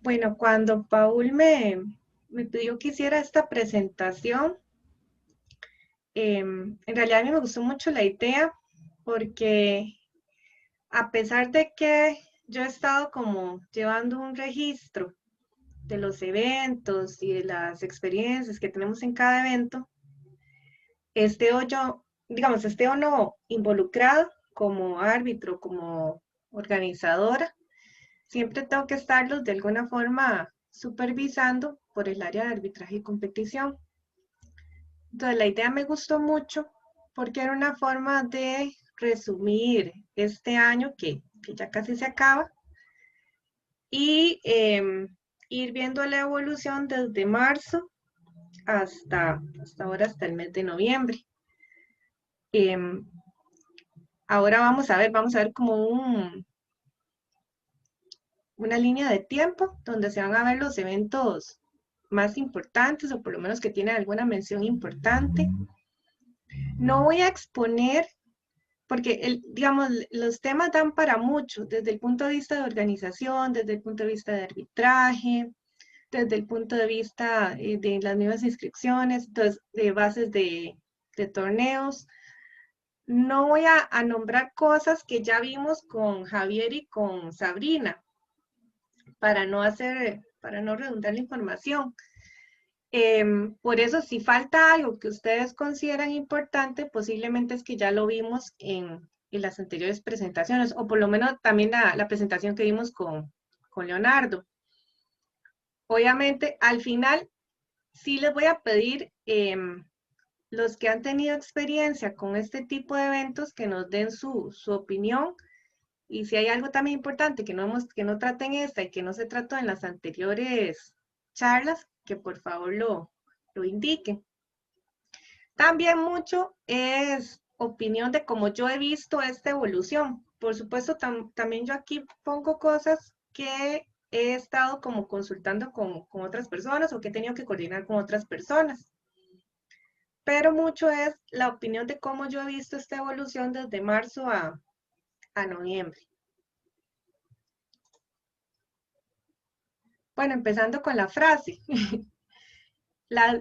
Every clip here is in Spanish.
Bueno, cuando Paul me pidió que hiciera esta presentación, en realidad a mí me gustó mucho la idea porque a pesar de que yo he estado como llevando un registro de los eventos y de las experiencias que tenemos en cada evento, esté o yo, digamos, esté o no involucrado como árbitro, como organizadora, siempre tengo que estarlos de alguna forma supervisando por el área de arbitraje y competición. Entonces, la idea me gustó mucho porque era una forma de resumir este año que ya casi se acaba y ir viendo la evolución desde marzo hasta ahora, hasta el mes de noviembre. Em, Ahora vamos a ver como una línea de tiempo donde se van a ver los eventos más importantes o por lo menos que tienen alguna mención importante. No voy a exponer porque, digamos, los temas dan para mucho, desde el punto de vista de organización, desde el punto de vista de arbitraje, desde el punto de vista de las mismas inscripciones, entonces, de bases de torneos. No voy a nombrar cosas que ya vimos con Javier y con Sabrina, para no redundar la información. Por eso, si falta algo que ustedes consideran importante, posiblemente es que ya lo vimos en las anteriores presentaciones, o por lo menos también la presentación que vimos con Leonardo. Obviamente, al final, sí les voy a pedir los que han tenido experiencia con este tipo de eventos que nos den su opinión. Y si hay algo también importante que no traten esta y que no se trató en las anteriores charlas, que por favor lo indiquen. También mucho es opinión de cómo yo he visto esta evolución. Por supuesto, también yo aquí pongo cosas que he estado como consultando con otras personas o que he tenido que coordinar con otras personas. Pero mucho es la opinión de cómo yo he visto esta evolución desde marzo a noviembre. Bueno, empezando con la frase. La,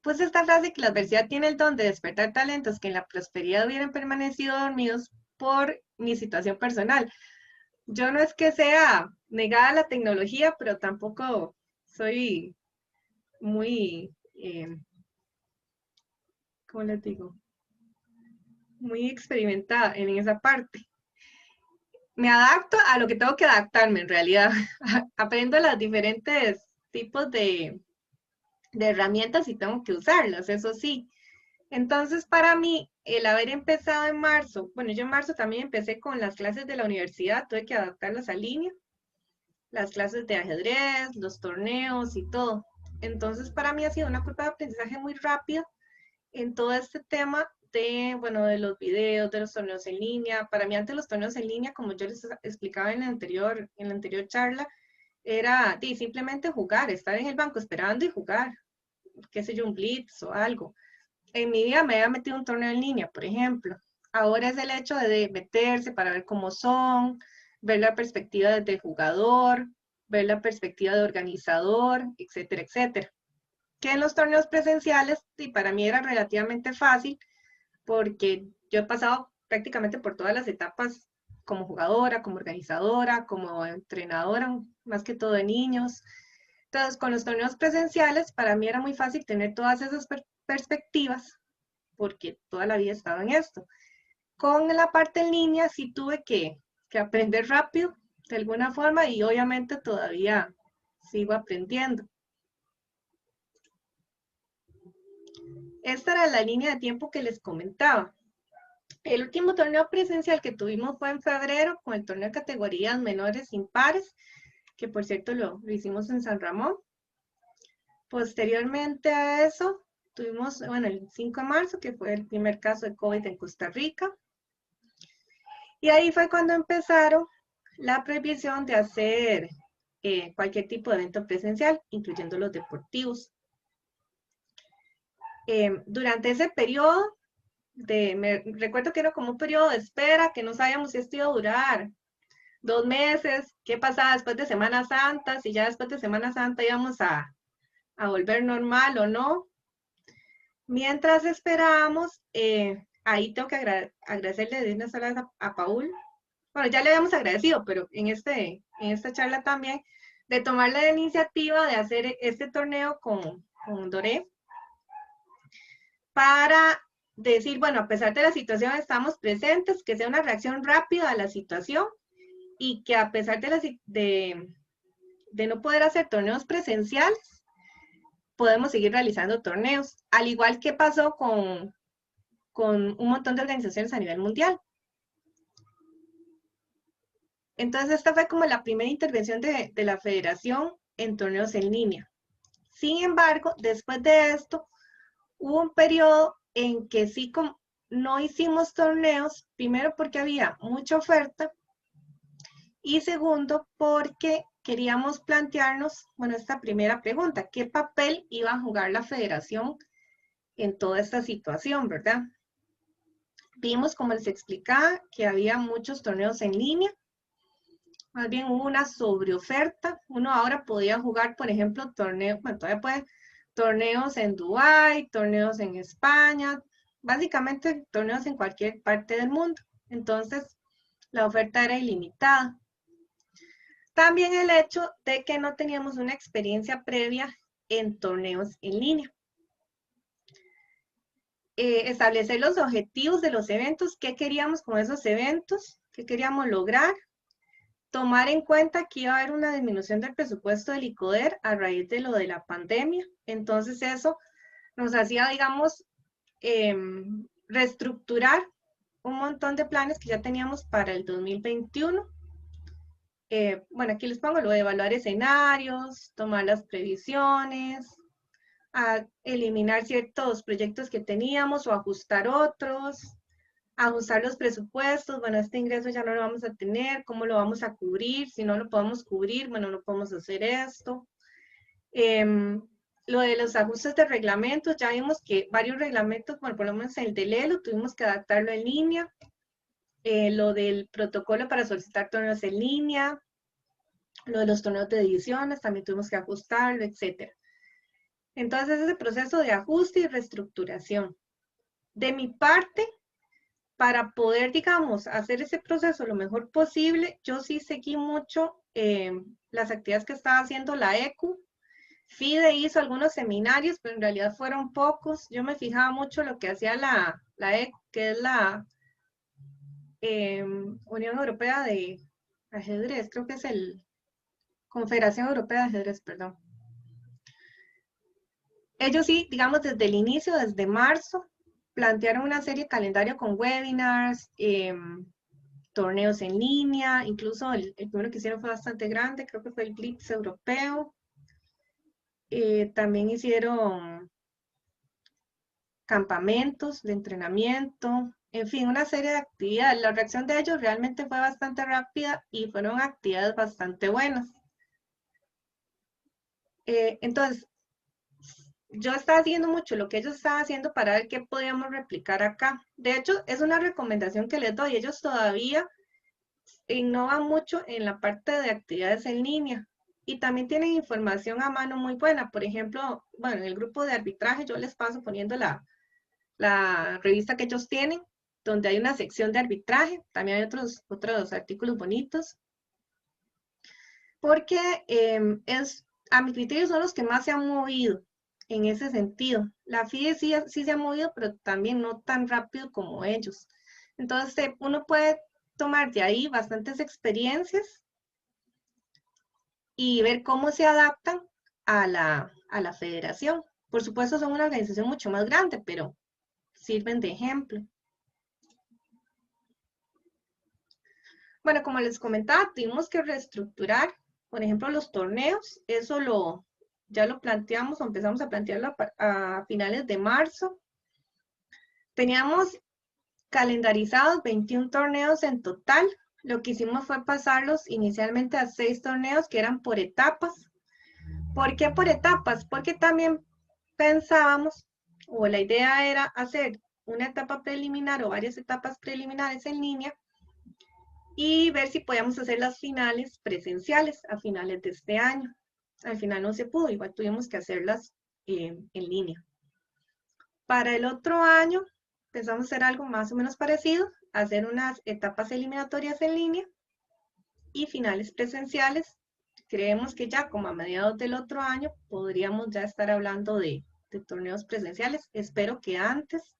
pues esta frase que la adversidad tiene el don de despertar talentos que en la prosperidad hubieran permanecido dormidos por mi situación personal. Yo no es que sea negada a la tecnología, pero tampoco soy muy, ¿cómo les digo? Muy experimentada en esa parte. Me adapto a lo que tengo que adaptarme en realidad. Aprendo los diferentes tipos de herramientas y tengo que usarlas, eso sí. Entonces, para mí, el haber empezado en marzo, bueno, yo en marzo también empecé con las clases de la universidad, tuve que adaptarlas a línea, las clases de ajedrez, los torneos y todo. Entonces, para mí ha sido una curva de aprendizaje muy rápida en todo este tema de, bueno, de los videos, de los torneos en línea. Para mí, antes los torneos en línea, como yo les explicaba en la anterior charla, era simplemente jugar, estar en el banco esperando y jugar, qué sé yo, un blitz o algo. En mi vida me había metido un torneo en línea, por ejemplo. Ahora es el hecho de meterse para ver cómo son, ver la perspectiva desde jugador, ver la perspectiva de organizador, etcétera, etcétera. Que en los torneos presenciales, y para mí era relativamente fácil, porque yo he pasado prácticamente por todas las etapas como jugadora, como organizadora, como entrenadora, más que todo de niños. Entonces, con los torneos presenciales, para mí era muy fácil tener todas esas perspectivas porque toda la vida he estado en esto. Con la parte en línea sí tuve que aprender rápido, de alguna forma, y obviamente todavía sigo aprendiendo. Esta era la línea de tiempo que les comentaba. El último torneo presencial que tuvimos fue en febrero con el torneo de categorías menores impares, que por cierto lo hicimos en San Ramón. Posteriormente a eso, tuvimos, bueno, el 5 de marzo, que fue el primer caso de COVID en Costa Rica. Y ahí fue cuando empezaron la prohibición de hacer cualquier tipo de evento presencial, incluyendo los deportivos. Durante ese periodo, recuerdo que era como un periodo de espera, que no sabíamos si esto iba a durar 2 meses, qué pasaba después de Semana Santa, si ya después de Semana Santa íbamos a volver normal o no. Mientras esperábamos, ahí tengo que agradecerle de una sola vez a Paul. Bueno, ya le habíamos agradecido, pero en esta charla también, de tomar la iniciativa de hacer este torneo con Doré, para decir, bueno, a pesar de la situación estamos presentes, que sea una reacción rápida a la situación y que a pesar de no poder hacer torneos presenciales, podemos seguir realizando torneos, al igual que pasó con un montón de organizaciones a nivel mundial. Entonces, esta fue como la primera intervención de la federación en torneos en línea. Sin embargo, después de esto, hubo un periodo en que sí no hicimos torneos, primero porque había mucha oferta y segundo porque queríamos plantearnos, bueno, esta primera pregunta, ¿qué papel iba a jugar la federación en toda esta situación, verdad? Vimos, como les explicaba, que había muchos torneos en línea, más bien hubo una sobreoferta. Uno ahora podía jugar, por ejemplo, torneos, bueno, todavía puede, torneos en Dubái, torneos en España, básicamente torneos en cualquier parte del mundo. Entonces, la oferta era ilimitada. También el hecho de que no teníamos una experiencia previa en torneos en línea. Establecer los objetivos de los eventos, qué queríamos con esos eventos, qué queríamos lograr, tomar en cuenta que iba a haber una disminución del presupuesto del ICODER a raíz de lo de la pandemia. Entonces eso nos hacía, digamos, reestructurar un montón de planes que ya teníamos para el 2021. Bueno, aquí les pongo lo de evaluar escenarios, tomar las previsiones, a eliminar ciertos proyectos que teníamos o ajustar otros, ajustar los presupuestos. Bueno, este ingreso ya no lo vamos a tener, ¿cómo lo vamos a cubrir? Si no lo podemos cubrir, bueno, no podemos hacer esto. Lo de los ajustes de reglamentos, ya vimos que varios reglamentos, bueno, por lo menos el del ELO, tuvimos que adaptarlo en línea. Lo del protocolo para solicitar torneos en línea, lo de los torneos de ediciones, también tuvimos que ajustarlo, etc. Entonces, ese proceso de ajuste y reestructuración. De mi parte, para poder, digamos, hacer ese proceso lo mejor posible, yo sí seguí mucho las actividades que estaba haciendo la ECU. FIDE hizo algunos seminarios, pero en realidad fueron pocos. Yo me fijaba mucho lo que hacía la ECU, que es la Unión Europea de Ajedrez, creo que es el Confederación Europea de Ajedrez, perdón. Ellos sí, digamos, desde el inicio, desde marzo, plantearon una serie de calendario con webinars, torneos en línea, incluso el primero que hicieron fue bastante grande, creo que fue el Blitz europeo. También hicieron campamentos de entrenamiento, en fin, una serie de actividades. La reacción de ellos realmente fue bastante rápida y fueron actividades bastante buenas. Entonces, yo estaba haciendo mucho lo que ellos estaban haciendo para ver qué podíamos replicar acá. De hecho, es una recomendación que les doy. Ellos todavía innovan mucho en la parte de actividades en línea y también tienen información a mano muy buena. Por ejemplo, bueno, en el grupo de arbitraje yo les paso poniendo la revista que ellos tienen, donde hay una sección de arbitraje. También hay otros artículos bonitos. Porque a mi criterio son los que más se han movido en ese sentido. La FIDE sí se ha movido, pero también no tan rápido como ellos. Entonces, uno puede tomar de ahí bastantes experiencias y ver cómo se adaptan a la federación. Por supuesto, son una organización mucho más grande, pero sirven de ejemplo. Bueno, como les comentaba, tuvimos que reestructurar, por ejemplo, los torneos. Eso ya lo planteamos o empezamos a plantearlo a finales de marzo. Teníamos calendarizados 21 torneos en total. Lo que hicimos fue pasarlos inicialmente a 6 torneos que eran por etapas. ¿Por qué por etapas? Porque también pensábamos, o la idea era hacer una etapa preliminar o varias etapas preliminares en línea y ver si podíamos hacer las finales presenciales a finales de este año. Al final no se pudo, igual tuvimos que hacerlas en línea. Para el otro año pensamos hacer algo más o menos parecido, hacer unas etapas eliminatorias en línea y finales presenciales. Creemos que ya como a mediados del otro año podríamos ya estar hablando de torneos presenciales. Espero que antes,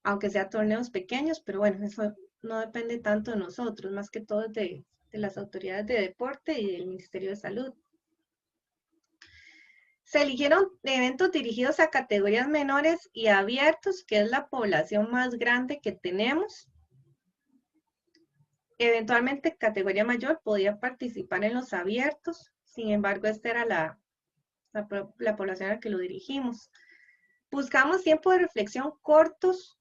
aunque sea torneos pequeños, pero bueno, eso no depende tanto de nosotros, más que todo de las autoridades de deporte y del Ministerio de Salud. Se eligieron eventos dirigidos a categorías menores y abiertos, que es la población más grande que tenemos. Eventualmente, categoría mayor podía participar en los abiertos, sin embargo, esta era la población a la que lo dirigimos. Buscamos tiempo de reflexión cortos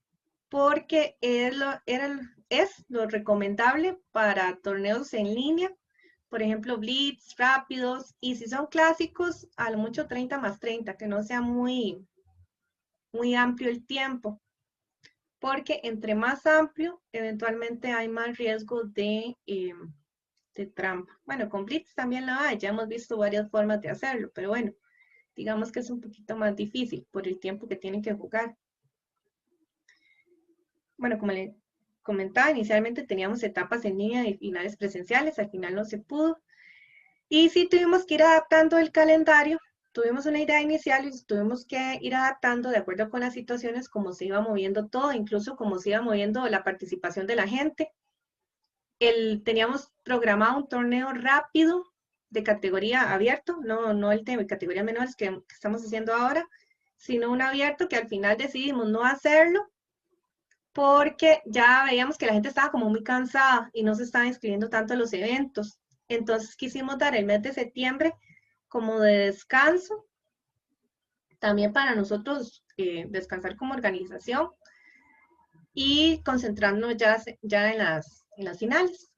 porque es lo recomendable para torneos en línea, por ejemplo, blitz, rápidos, y si son clásicos, a lo mucho 30 más 30, que no sea muy amplio el tiempo, porque entre más amplio, eventualmente hay más riesgo de trampa. Bueno, con blitz también lo hay, ya hemos visto varias formas de hacerlo, pero bueno, digamos que es un poquito más difícil por el tiempo que tienen que jugar. Bueno, como le comentaba, inicialmente teníamos etapas en línea y finales presenciales, al final no se pudo. Y sí tuvimos que ir adaptando el calendario, tuvimos una idea inicial y tuvimos que ir adaptando de acuerdo con las situaciones, como se iba moviendo todo, incluso como se iba moviendo la participación de la gente. Teníamos programado un torneo rápido de categoría abierto, no el de categoría menores que estamos haciendo ahora, sino un abierto que al final decidimos no hacerlo porque ya veíamos que la gente estaba como muy cansada y no se estaba inscribiendo tanto a los eventos. Entonces quisimos dar el mes de septiembre como de descanso, también para nosotros descansar como organización y concentrarnos ya en las finales.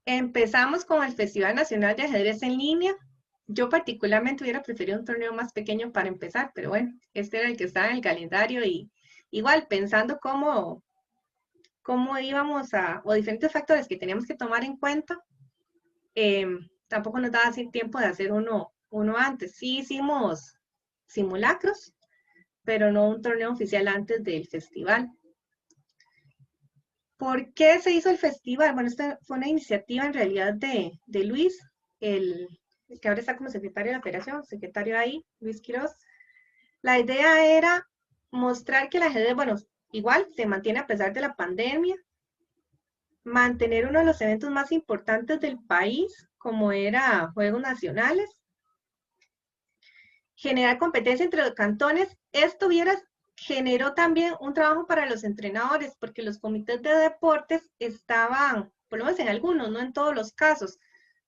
Empezamos con el Festival Nacional de Ajedrez en línea. Yo particularmente hubiera preferido un torneo más pequeño para empezar, pero bueno, este era el que estaba en el calendario y igual pensando cómo íbamos o diferentes factores que teníamos que tomar en cuenta, tampoco nos daba así tiempo de hacer uno antes. Sí hicimos simulacros, pero no un torneo oficial antes del festival. ¿Por qué se hizo el festival? Bueno, esta fue una iniciativa en realidad de Luis, el que ahora está como secretario de la federación, secretario ahí, Luis Quiroz. La idea era mostrar que el ajedrez, bueno, igual se mantiene a pesar de la pandemia, mantener uno de los eventos más importantes del país, como era Juegos Nacionales, generar competencia entre los cantones. Esto generó también un trabajo para los entrenadores, porque los comités de deportes estaban, por lo menos en algunos, no en todos los casos,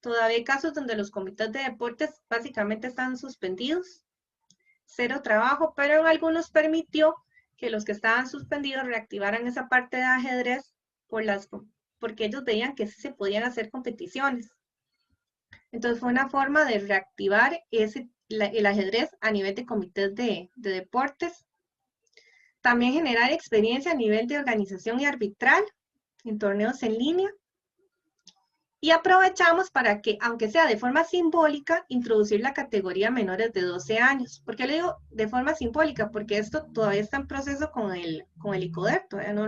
todavía hay casos donde los comités de deportes básicamente están suspendidos, cero trabajo, pero en algunos permitió que los que estaban suspendidos reactivaran esa parte de ajedrez porque ellos veían que sí se podían hacer competiciones. Entonces fue una forma de reactivar el ajedrez a nivel de comités de deportes. También generar experiencia a nivel de organización y arbitral en torneos en línea. Y aprovechamos para que, aunque sea de forma simbólica, introducir la categoría menores de 12 años. ¿Por qué le digo de forma simbólica? Porque esto todavía está en proceso con el ICODER, todavía no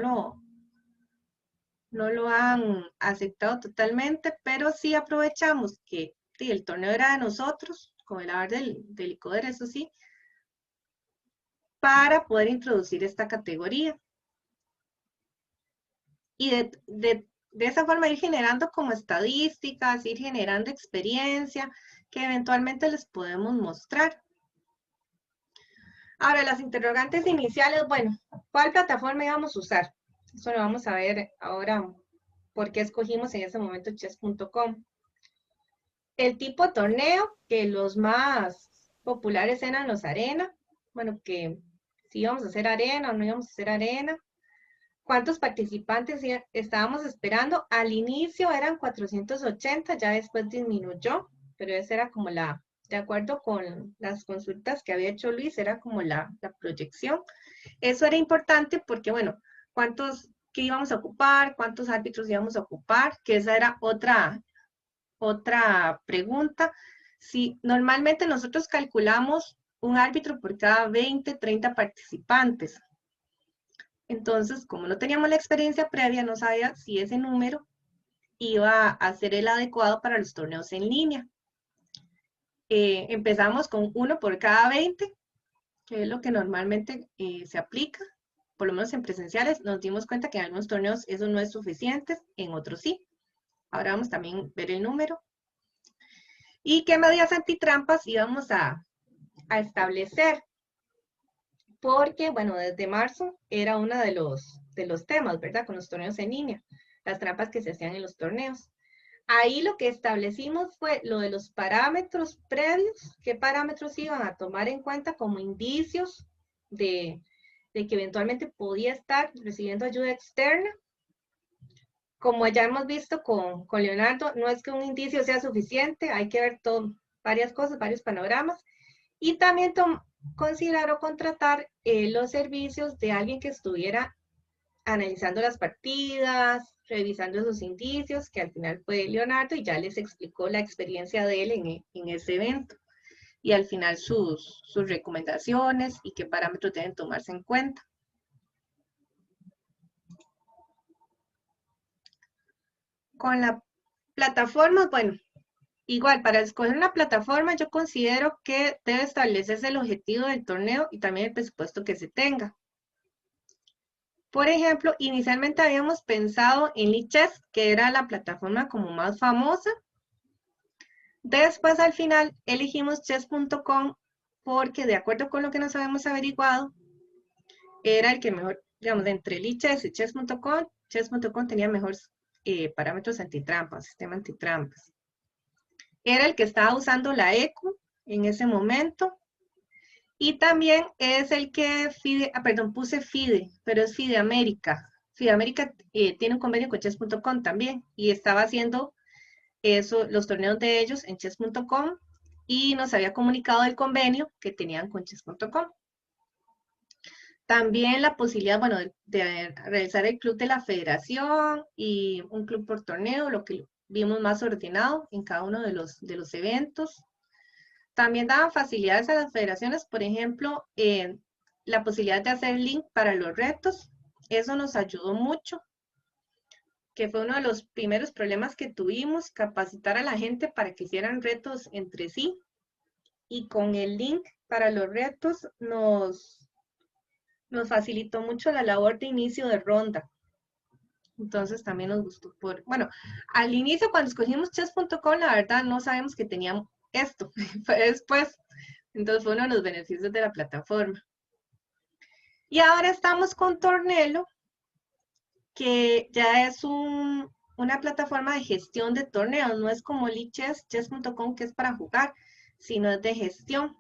lo han aceptado totalmente, pero sí aprovechamos que sí, el torneo era de nosotros, con el aval del ICODER, eso sí, para poder introducir esta categoría. Y de esa forma ir generando como estadísticas, ir generando experiencia que eventualmente les podemos mostrar. Ahora, las interrogantes iniciales, bueno, ¿cuál plataforma íbamos a usar? Eso lo vamos a ver ahora, por qué escogimos en ese momento chess.com. El tipo de torneo, que los más populares eran los arena, bueno, que si íbamos a hacer arena o no íbamos a hacer arena. ¿Cuántos participantes estábamos esperando? Al inicio eran 480, ya después disminuyó, pero esa era como la de acuerdo con las consultas que había hecho Luis, era como la proyección. Eso era importante porque, bueno, qué íbamos a ocupar, cuántos árbitros íbamos a ocupar, que esa era otra pregunta. Si normalmente nosotros calculamos un árbitro por cada 20, 30 participantes. Entonces, como no teníamos la experiencia previa, no sabía si ese número iba a ser el adecuado para los torneos en línea. Empezamos con 1 por cada 20, que es lo que normalmente se aplica, por lo menos en presenciales. Nos dimos cuenta que en algunos torneos eso no es suficiente, en otros sí. Ahora vamos también a ver el número. ¿Y qué medidas antitrampas íbamos a establecer? Porque, bueno, desde marzo era uno de los temas, ¿verdad? Con los torneos en línea, las trampas que se hacían en los torneos. Ahí lo que establecimos fue lo de los parámetros previos, qué parámetros iban a tomar en cuenta como indicios de que eventualmente podía estar recibiendo ayuda externa. Como ya hemos visto con Leonardo, no es que un indicio sea suficiente, hay que ver varias cosas, varios panoramas. Y también considerar o contratar los servicios de alguien que estuviera analizando las partidas, revisando esos indicios, que al final fue Leonardo y ya les explicó la experiencia de él en ese evento. Y al final sus recomendaciones y qué parámetros deben tomarse en cuenta. Con la plataforma, bueno, igual para escoger una plataforma yo considero que debe establecerse el objetivo del torneo y también el presupuesto que se tenga. Por ejemplo, inicialmente habíamos pensado en Lichess, que era la plataforma como más famosa. Después, al final, elegimos chess.com porque, de acuerdo con lo que nos habíamos averiguado, era el que mejor, digamos, entre Lichess y chess.com tenía mejores parámetros antitrampas, sistema antitrampas. Era el que estaba usando la ECU en ese momento. Y también es el que puse FIDE, pero es FIDE América. FIDE América tiene un convenio con chess.com también y estaba haciendo los torneos de ellos en chess.com y nos había comunicado el convenio que tenían con chess.com. También la posibilidad, bueno, de realizar el club de la federación y un club por torneo, lo que vimos más ordenado en cada uno de los eventos. También daban facilidades a las federaciones, por ejemplo, la posibilidad de hacer link para los retos. Eso nos ayudó mucho, que fue uno de los primeros problemas que tuvimos, capacitar a la gente para que hicieran retos entre sí. Y con el link para los retos nos facilitó mucho la labor de inicio de ronda. Entonces también nos gustó. Bueno, al inicio cuando escogimos chess.com, la verdad no sabemos que teníamos esto. Fue después. Entonces fue uno de los beneficios de la plataforma. Y ahora estamos con Tornelo, que ya es una plataforma de gestión de torneos. No es como Lichess, chess.com, que es para jugar, sino es de gestión.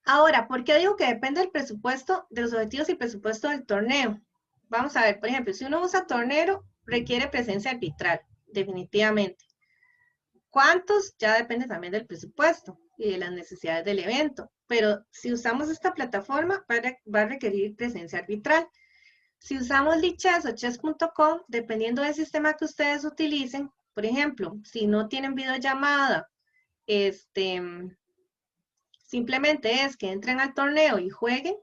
Ahora, ¿por qué digo que depende del presupuesto, de los objetivos y presupuesto del torneo? Vamos a ver, por ejemplo, si uno usa Tornero, requiere presencia arbitral, definitivamente. ¿Cuántos? Ya depende también del presupuesto y de las necesidades del evento. Pero si usamos esta plataforma, va a requerir presencia arbitral. Si usamos Lichess o chess.com, dependiendo del sistema que ustedes utilicen, por ejemplo, si no tienen videollamada, simplemente es que entren al torneo y jueguen,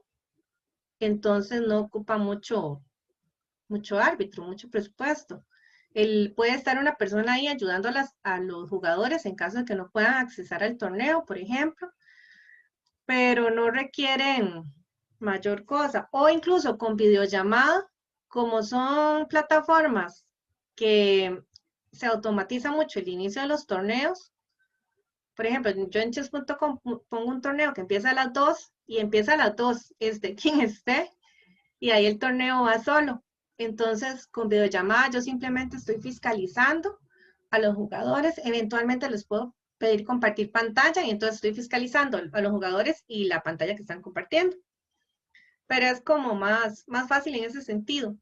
entonces no ocupa mucho árbitro, mucho presupuesto. Puede estar una persona ahí ayudando a los jugadores en caso de que no puedan accesar al torneo, por ejemplo, pero no requieren mayor cosa. O incluso con videollamada, como son plataformas que se automatiza mucho el inicio de los torneos. Por ejemplo, yo en chess.com pongo un torneo que empieza a las 2 y empieza a las 2, quien esté, y ahí el torneo va solo. Entonces, con videollamada yo simplemente estoy fiscalizando a los jugadores, eventualmente les puedo pedir compartir pantalla y entonces estoy fiscalizando a los jugadores y la pantalla que están compartiendo. Pero es como más fácil en ese sentido.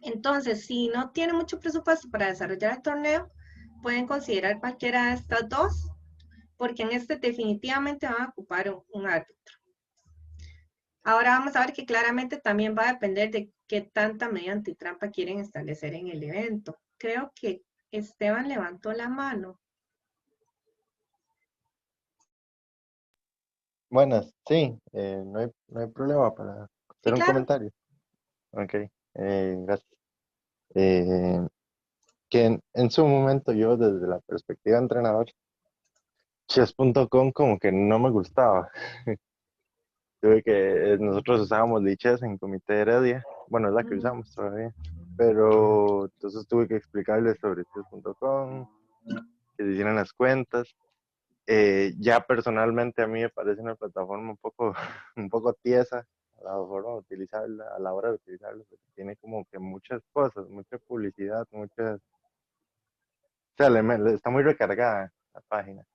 Entonces, si no tienen mucho presupuesto para desarrollar el torneo, pueden considerar cualquiera de estas dos. porque en este definitivamente van a ocupar un árbitro. Ahora vamos a ver que claramente también va a depender de qué tanta medida antitrampa quieren establecer en el evento. Creo que Esteban levantó la mano. Buenas, sí, no hay problema para Sí, hacer un claro. comentario. Ok, gracias. Eh, que en su momento yo desde la perspectiva de entrenador, chess.com como que no me gustaba. Tuve que, nosotros usábamos Lichess en Comité Heredia, bueno, es la que Ujú. usamos todavía, pero entonces tuve que explicarles sobre chess.com, que se hicieran las cuentas. Ya personalmente a mí me parece una plataforma un poco, un poco tiesa a la hora de utilizarla, porque tiene como que muchas cosas, mucha publicidad, muchas, o sea, está muy recargada la página.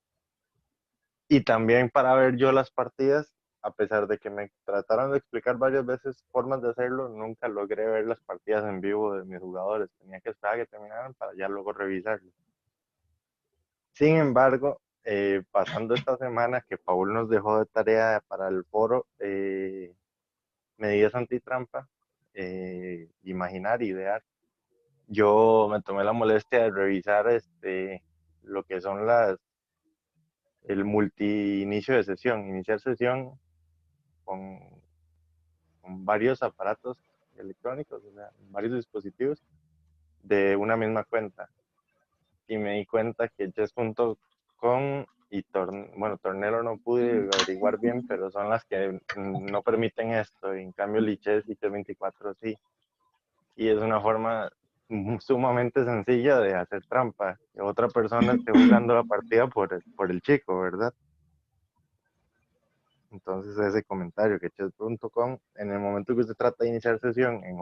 Y también para ver yo las partidas, a pesar de que me trataron de explicar varias veces formas de hacerlo, nunca logré ver las partidas en vivo de mis jugadores. Tenía que esperar a que terminaran para ya luego revisarlo. Sin embargo, pasando esta semana que Paul nos dejó de tarea para el foro, medidas antitrampa, imaginar, idear, yo me tomé la molestia de revisar lo que son el multi-inicio de sesión, iniciar sesión con, con varios aparatos electrónicos, o sea, varios dispositivos de una misma cuenta. Y me di cuenta que chess.com y bueno, Tornero no pude averiguar bien, pero son las que no permiten esto. En cambio, Lichess y Chess24 sí. Y es una forma sumamente sencilla de hacer trampa. Que otra persona esté jugando la partida por el chico, ¿verdad? Entonces ese comentario que chess.com, en el momento que usted trata de iniciar sesión en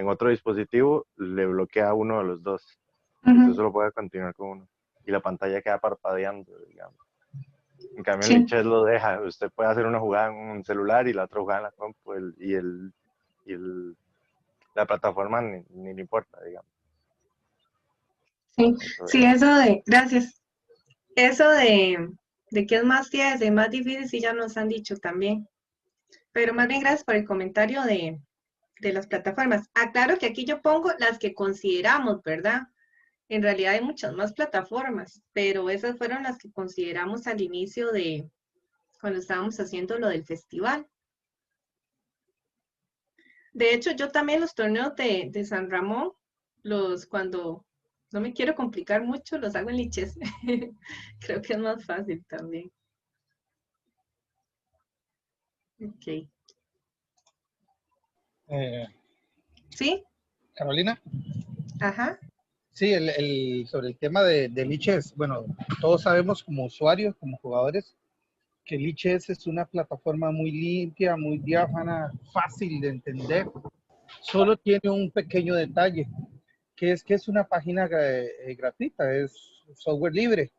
otro dispositivo, le bloquea a uno de los dos. Y usted Ujú. solo puede continuar con uno. Y la pantalla queda parpadeando, digamos. En cambio, en Sí, Lichess lo deja. Usted puede hacer una jugada en un celular y la otra jugada en la compu. Y la plataforma ni le importa, digamos. sí, Eso sí, es. gracias. Eso de que es más tieso y más difícil, sí ya nos han dicho también. Pero más bien gracias por el comentario de las plataformas. Aclaro que aquí yo pongo las que consideramos, ¿verdad? En realidad hay muchas más plataformas, pero esas fueron las que consideramos al inicio de cuando estábamos haciendo lo del festival. De hecho, yo también los torneos de San Ramón, cuando no me quiero complicar mucho, los hago en Lichess. Creo que es más fácil también. Ok. Eh, ¿Sí? Carolina, Ajá. sí, sobre el tema de Lichess, bueno, todos sabemos como usuarios, como jugadores, que Lichess es una plataforma muy limpia, muy diáfana, fácil de entender. Solo tiene un pequeño detalle, que es una página gratuita, es software libre.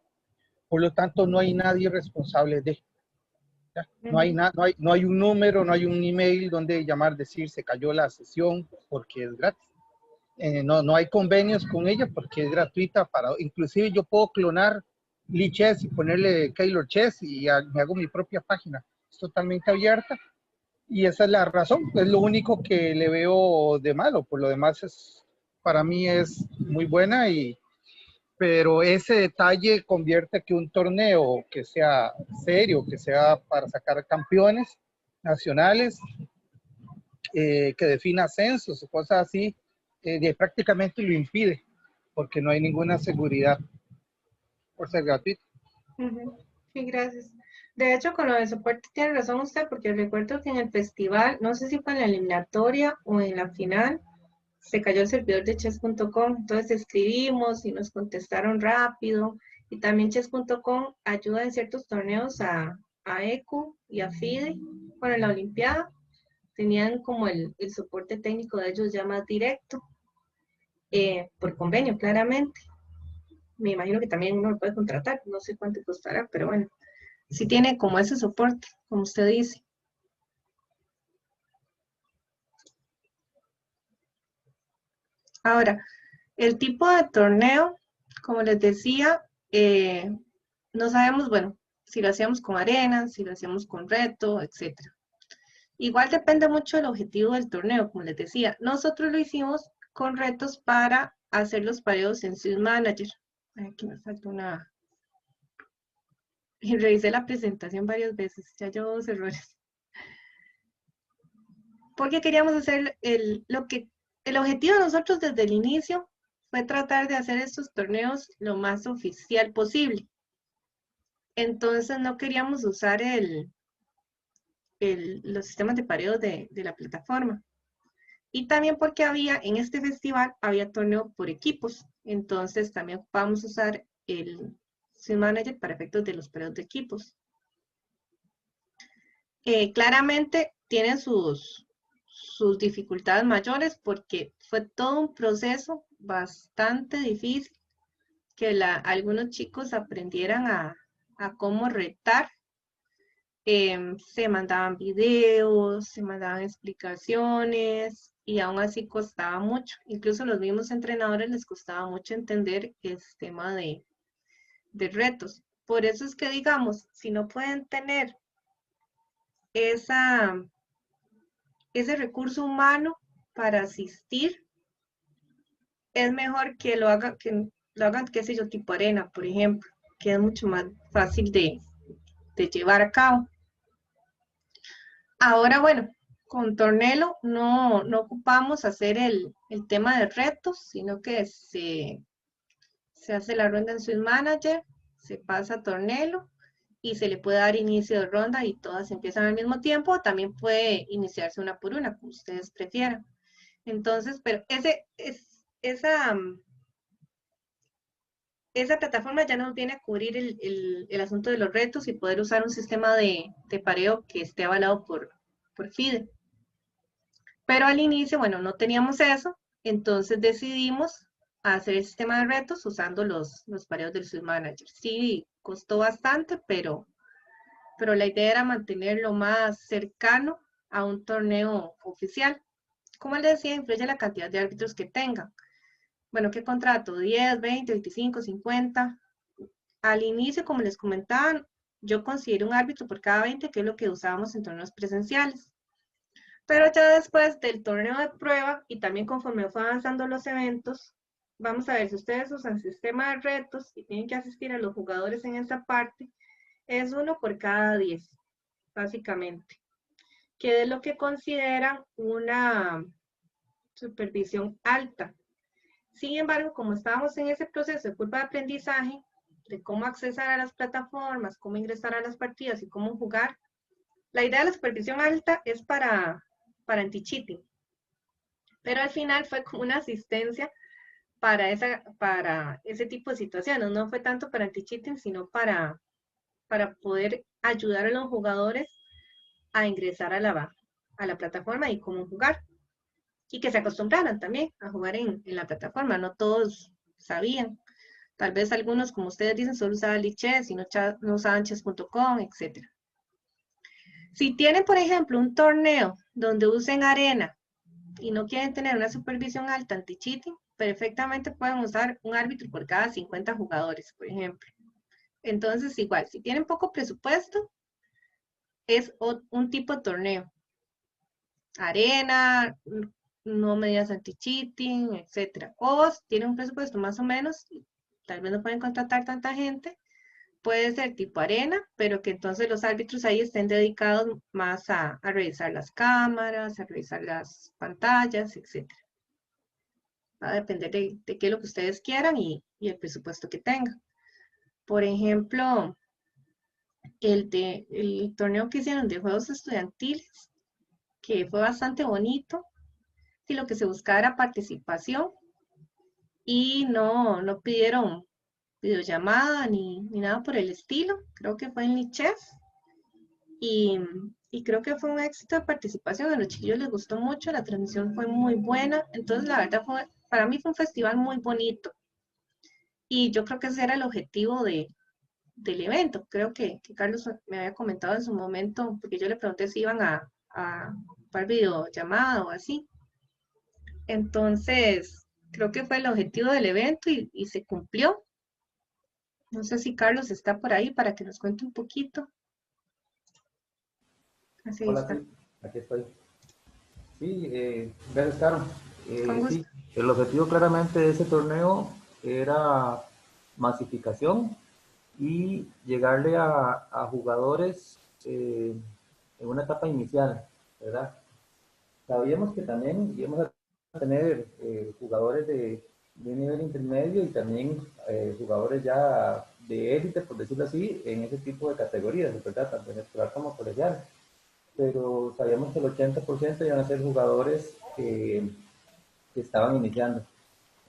Por lo tanto, no hay nadie responsable de. ¿Ya? Uh-huh. No hay un número, no hay un email donde llamar, decir se cayó la sesión porque es gratis. No hay convenios con ella porque es gratuita. Inclusive yo puedo clonar Lichess y ponerle Keylor Chess y me hago mi propia página. Es totalmente abierta y esa es la razón. Es lo único que le veo de malo. Por lo demás, para mí es muy buena, pero ese detalle convierte que un torneo que sea serio, que sea para sacar campeones nacionales, que defina ascensos o cosas así, prácticamente lo impide, porque no hay ninguna seguridad por ser gratuito. Uh-huh. Sí, gracias. De hecho, con lo de soporte tiene razón usted, porque recuerdo que en el festival, no sé si fue en la eliminatoria o en la final, se cayó el servidor de chess.com, entonces escribimos y nos contestaron rápido. Y también chess.com ayuda en ciertos torneos a ECU y a FIDE. Bueno, en la Olimpiada tenían como el soporte técnico de ellos ya más directo, por convenio, claramente. Me imagino que también uno lo puede contratar, no sé cuánto costará, pero bueno, sí tiene como ese soporte, como usted dice. Ahora, el tipo de torneo, como les decía, no sabemos, bueno, si lo hacíamos con arena, si lo hacíamos con reto, etc. Igual depende mucho del objetivo del torneo, como les decía. Nosotros lo hicimos con retos para hacer los pareos en Swift Manager. Aquí me falta una... Y revisé la presentación varias veces, ya llevo 2 errores. Porque queríamos hacer el objetivo de nosotros desde el inicio fue tratar de hacer estos torneos lo más oficial posible. Entonces no queríamos usar los sistemas de pareo de la plataforma. Y también porque en este festival había torneo por equipos. Entonces también vamos a usar el Swift Manager para efectos de los pareos de equipos. Claramente tiene sus dificultades mayores porque fue todo un proceso bastante difícil que algunos chicos aprendieran a cómo retar. Se mandaban videos, se mandaban explicaciones y aún así costaba mucho. Incluso los mismos entrenadores les costaba mucho entender este tema de retos. Por eso es que digamos, si no pueden tener ese recurso humano para asistir, es mejor que lo hagan, qué sé yo, tipo arena, por ejemplo, que es mucho más fácil de llevar a cabo. Ahora, bueno, con Tornelo no ocupamos hacer el tema de retos, sino que se hace la ronda en Swift Manager, se pasa a Tornelo y se le puede dar inicio de ronda y todas empiezan al mismo tiempo, o también puede iniciarse una por una, como ustedes prefieran. Entonces, pero esa plataforma ya nos viene a cubrir el asunto de los retos y poder usar un sistema de pareo que esté avalado por FIDE. Pero al inicio, bueno, no teníamos eso, entonces decidimos hacer el sistema de retos usando los pareos del Swift Manager. Sí, costó bastante, pero la idea era mantenerlo más cercano a un torneo oficial. Como les decía, influye la cantidad de árbitros que tengan. Bueno, ¿qué contrato? 10, 20, 25, 50. Al inicio, como les comentaban, yo considero un árbitro por cada 20, que es lo que usábamos en torneos presenciales. Pero ya después del torneo de prueba y también conforme fue avanzando los eventos, vamos a ver si ustedes usan sistema de retos y tienen que asistir a los jugadores en esa parte, es 1 por cada 10, básicamente, que es lo que consideran una supervisión alta. Sin embargo, como estábamos en ese proceso de curva de aprendizaje, de cómo accesar a las plataformas, cómo ingresar a las partidas y cómo jugar, la idea de la supervisión alta es para anti-cheating. Pero al final fue como una asistencia para ese tipo de situaciones. No fue tanto para anti-cheating, sino para poder ayudar a los jugadores a ingresar a la plataforma y cómo jugar. Y que se acostumbraran también a jugar en la plataforma. No todos sabían. Tal vez algunos, como ustedes dicen, solo usaban Lichess y no usaban chess.com, etc. Si tienen, por ejemplo, un torneo donde usen arena y no quieren tener una supervisión alta anti-cheating, perfectamente pueden usar un árbitro por cada 50 jugadores, por ejemplo. Entonces, igual, si tienen poco presupuesto, es un tipo de torneo. Arena, no medidas anti-cheating, etc. O si tienen un presupuesto más o menos, tal vez no pueden contratar tanta gente, puede ser tipo arena, pero que entonces los árbitros ahí estén dedicados más a revisar las cámaras, a revisar las pantallas, etc. Va a depender de qué es lo que ustedes quieran y el presupuesto que tengan. Por ejemplo, el torneo que hicieron de juegos estudiantiles, que fue bastante bonito, y lo que se buscaba era participación y no pidieron videollamada ni nada por el estilo. Creo que fue en Lichess y creo que fue un éxito de participación. A los chiquillos les gustó mucho, la transmisión fue muy buena. Entonces, la verdad, para mí fue un festival muy bonito. Y yo creo que ese era el objetivo del evento. Creo que Carlos me había comentado en su momento, porque yo le pregunté si iban a videollamada o así. Entonces, creo que fue el objetivo del evento y se cumplió. No sé si Carlos está por ahí para que nos cuente un poquito. Así Hola, está. sí, aquí estoy. Sí, gracias, Caro. Con Sí, gusto. el objetivo claramente de ese torneo era masificación y llegarle a jugadores en una etapa inicial, ¿verdad? Sabíamos que también íbamos a tener jugadores de un nivel intermedio y también jugadores ya de élite, por decirlo así, en ese tipo de categorías, ¿verdad? Tanto en escolar como colegial. Pero sabíamos que el 80% iban a ser jugadores que estaban iniciando.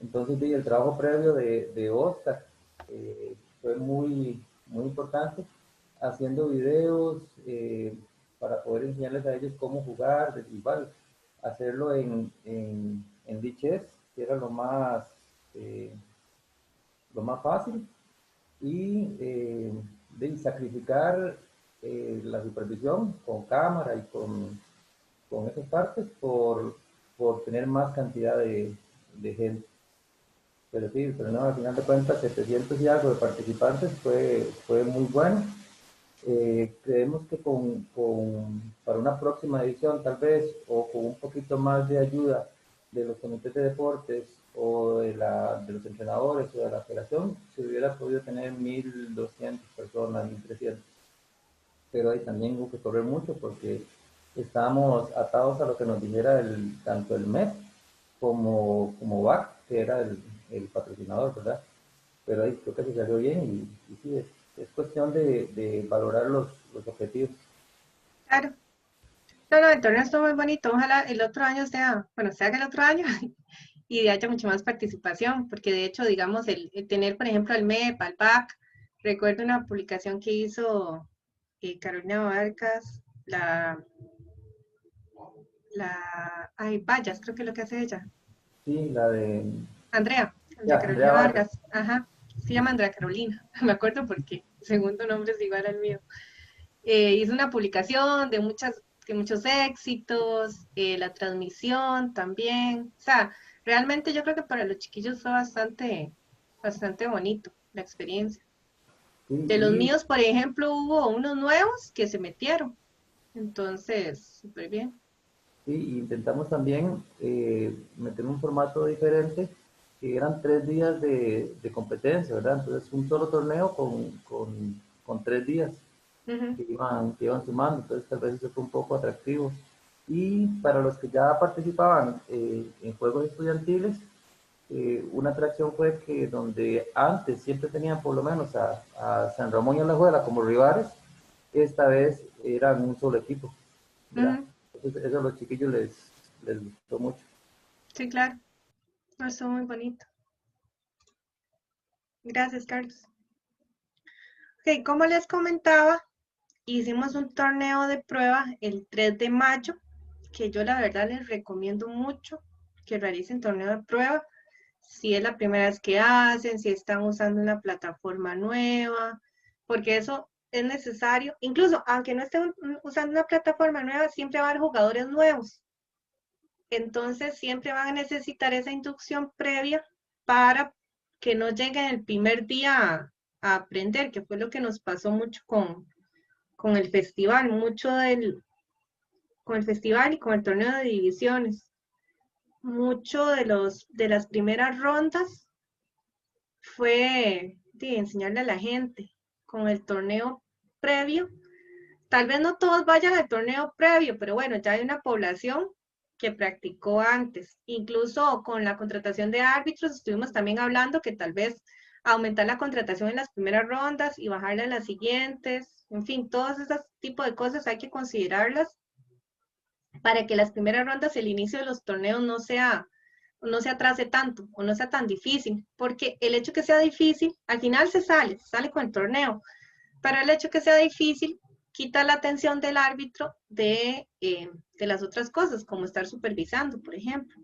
Entonces, sí, el trabajo previo de Oscar fue muy importante, haciendo videos para poder enseñarles a ellos cómo jugar, igual, hacerlo en DChess, que era lo más fácil, y de sacrificar la supervisión con cámara y con esas partes por tener más cantidad de gente. Pero sí, pero no, al final de cuentas, 700 y algo de participantes fue muy bueno. Creemos que para una próxima edición, tal vez, o con un poquito más de ayuda de los comités de deportes o de los entrenadores o de la federación, se hubiera podido tener 1.200 personas, 1.300. Pero ahí también hubo que correr mucho porque estábamos atados a lo que nos dijera tanto el MEP como VAC, que era el patrocinador, ¿verdad? Pero ahí creo que se salió bien y sí, es cuestión de valorar los objetivos. Claro. No, no, el torneo estuvo muy bonito. Ojalá el otro año sea, bueno, se haga el otro año y haya mucha más participación, porque de hecho, digamos, el tener, por ejemplo, al MEP, al PAC, recuerdo una publicación que hizo Carolina Vargas, ay, Vallas, creo que es lo que hace ella. Sí, la de Andrea Andrea Carolina Vargas. Vargas, ajá, se llama Andrea Carolina, me acuerdo porque el segundo nombre es igual al mío. Hizo una publicación de muchos éxitos, la transmisión también, o sea, realmente yo creo que para los chiquillos fue bastante bonito la experiencia. Sí, De los míos, por ejemplo, hubo unos nuevos que se metieron, entonces, súper bien. sí, intentamos también meter un formato diferente, que eran 3 días de competencia, ¿verdad? Entonces, un solo torneo con 3 días. Ujú. Que iban sumando, entonces tal vez eso fue un poco atractivo. Y para los que ya participaban en juegos estudiantiles, una atracción fue que donde antes siempre tenían por lo menos a San Ramón y Alajuela como rivales, esta vez eran un solo equipo, ¿verdad? Ujú. Entonces eso a los chiquillos les gustó mucho. Sí, claro, no, estuvo muy bonito. Gracias, Carlos. Ok, como les comentaba, hicimos un torneo de prueba el 3 de mayo, que yo la verdad les recomiendo mucho que realicen torneo de prueba. Si es la primera vez que hacen, si están usando una plataforma nueva, porque eso es necesario. Incluso, aunque no estén usando una plataforma nueva, siempre va a haber jugadores nuevos. Entonces, siempre van a necesitar esa inducción previa para que no lleguen el primer día a aprender, que fue lo que nos pasó mucho con el festival, con el festival y con el torneo de divisiones. Mucho de las primeras rondas fue de enseñarle a la gente con el torneo previo. Tal vez no todos vayan al torneo previo, pero bueno, ya hay una población que practicó antes. Incluso con la contratación de árbitros estuvimos también hablando que tal vez aumentar la contratación en las primeras rondas y bajarla en las siguientes. En fin, todos esos tipos de cosas hay que considerarlas para que las primeras rondas, el inicio de los torneos no se atrase tanto o no sea tan difícil, porque el hecho que sea difícil, al final se sale con el torneo, pero el hecho que sea difícil quita la atención del árbitro de las otras cosas, como estar supervisando, por ejemplo.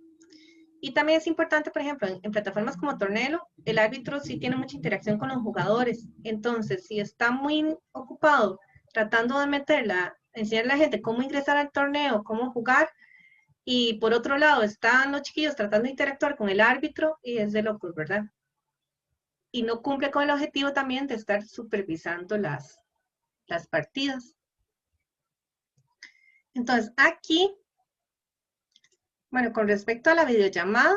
Y también es importante, por ejemplo, en plataformas como Tornelo, el árbitro sí tiene mucha interacción con los jugadores. Entonces, si está muy ocupado tratando de enseñarle a la gente cómo ingresar al torneo, cómo jugar, y por otro lado están los chiquillos tratando de interactuar con el árbitro, y es de locos, ¿verdad? y no cumple con el objetivo también de estar supervisando las partidas. Entonces, aquí, bueno, con respecto a la videollamada,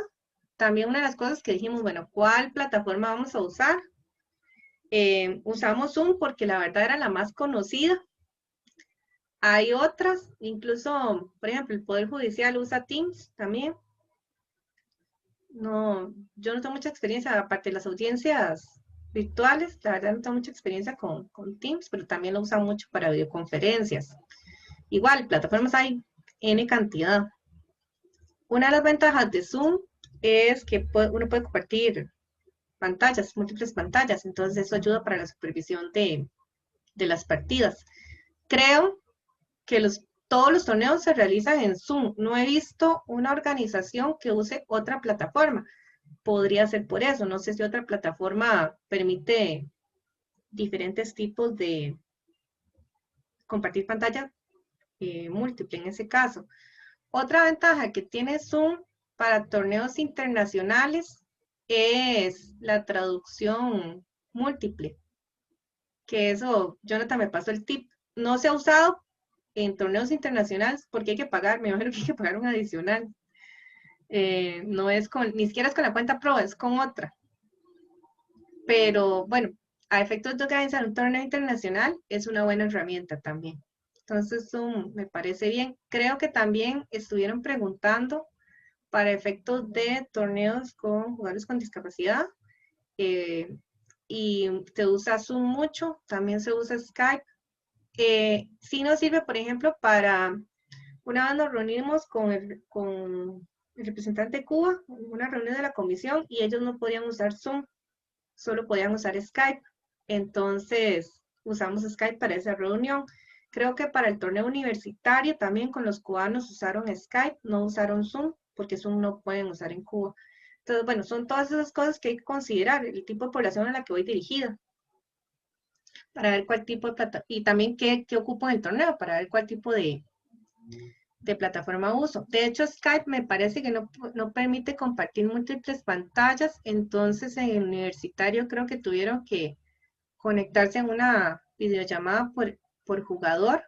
también una de las cosas que dijimos, bueno, ¿cuál plataforma vamos a usar? Usamos Zoom porque la verdad era la más conocida. Hay otras, incluso, por ejemplo, el Poder Judicial usa Teams también. No, yo no tengo mucha experiencia, aparte de las audiencias virtuales, la verdad no tengo mucha experiencia con Teams, pero también lo usan mucho para videoconferencias. Igual, plataformas hay N cantidad. Una de las ventajas de Zoom es que uno puede compartir pantallas, múltiples pantallas, entonces eso ayuda para la supervisión de las partidas. Creo que todos los torneos se realizan en Zoom. No he visto una organización que use otra plataforma. Podría ser por eso. No sé si otra plataforma permite diferentes tipos de compartir pantalla múltiple en ese caso. Otra ventaja que tiene Zoom para torneos internacionales es la traducción múltiple. Que eso, Jonathan me pasó el tip. No se ha usado en torneos internacionales porque hay que pagar, me imagino que hay que pagar un adicional. No es ni siquiera es con la cuenta Pro, es con otra. Pero bueno, a efectos de organizar un torneo internacional es una buena herramienta también. Entonces, Zoom me parece bien. Creo que también estuvieron preguntando para efectos de torneos con jugadores con discapacidad. Y se usa Zoom mucho, también se usa Skype. Sí nos sirve, por ejemplo, para una vez nos reunimos con el representante de Cuba, una reunión de la comisión, y ellos no podían usar Zoom, solo podían usar Skype. Entonces, usamos Skype para esa reunión. Creo que para el torneo universitario también con los cubanos usaron Skype, no usaron Zoom, porque Zoom no pueden usar en Cuba. Entonces, bueno, son todas esas cosas que hay que considerar, el tipo de población a la que voy dirigida, para ver cuál tipo de plataforma, y también qué ocupo en el torneo, para ver cuál tipo de plataforma uso. De hecho, Skype me parece que no permite compartir múltiples pantallas, entonces en el universitario creo que tuvieron que conectarse en una videollamada por jugador,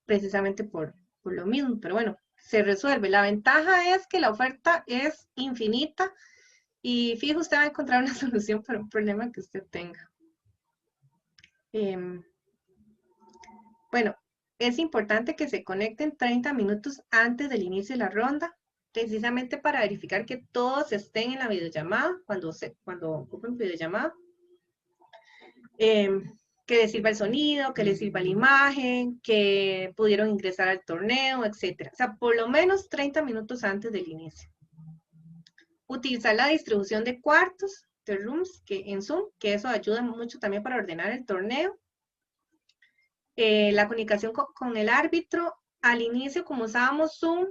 precisamente por lo mismo, pero bueno, se resuelve. La ventaja es que la oferta es infinita y fijo, usted va a encontrar una solución para un problema que usted tenga. Bueno, es importante que se conecten 30 minutos antes del inicio de la ronda, precisamente para verificar que todos estén en la videollamada, cuando ocupen videollamada. Que les sirva el sonido, que les sirva la imagen, que pudieron ingresar al torneo, etc. O sea, por lo menos 30 minutos antes del inicio. Utilizar la distribución de cuartos, de rooms, en Zoom, que eso ayuda mucho también para ordenar el torneo. La comunicación con el árbitro, al inicio como usábamos Zoom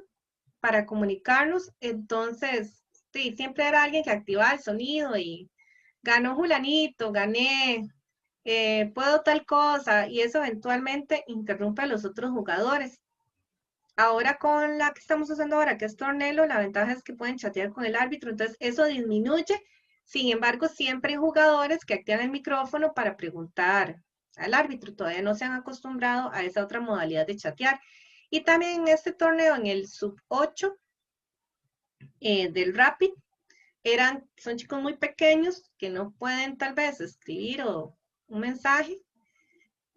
para comunicarnos, entonces sí, siempre era alguien que activaba el sonido y ganó Julanito, gané, puedo tal cosa, y eso eventualmente interrumpe a los otros jugadores. Ahora con la que estamos usando ahora, que es Tornelo, la ventaja es que pueden chatear con el árbitro, entonces eso disminuye. Sin embargo, siempre hay jugadores que activan el micrófono para preguntar al árbitro, todavía no se han acostumbrado a esa otra modalidad de chatear. Y también en este torneo, en el sub-8 del Rapid, son chicos muy pequeños que no pueden tal vez escribir un mensaje,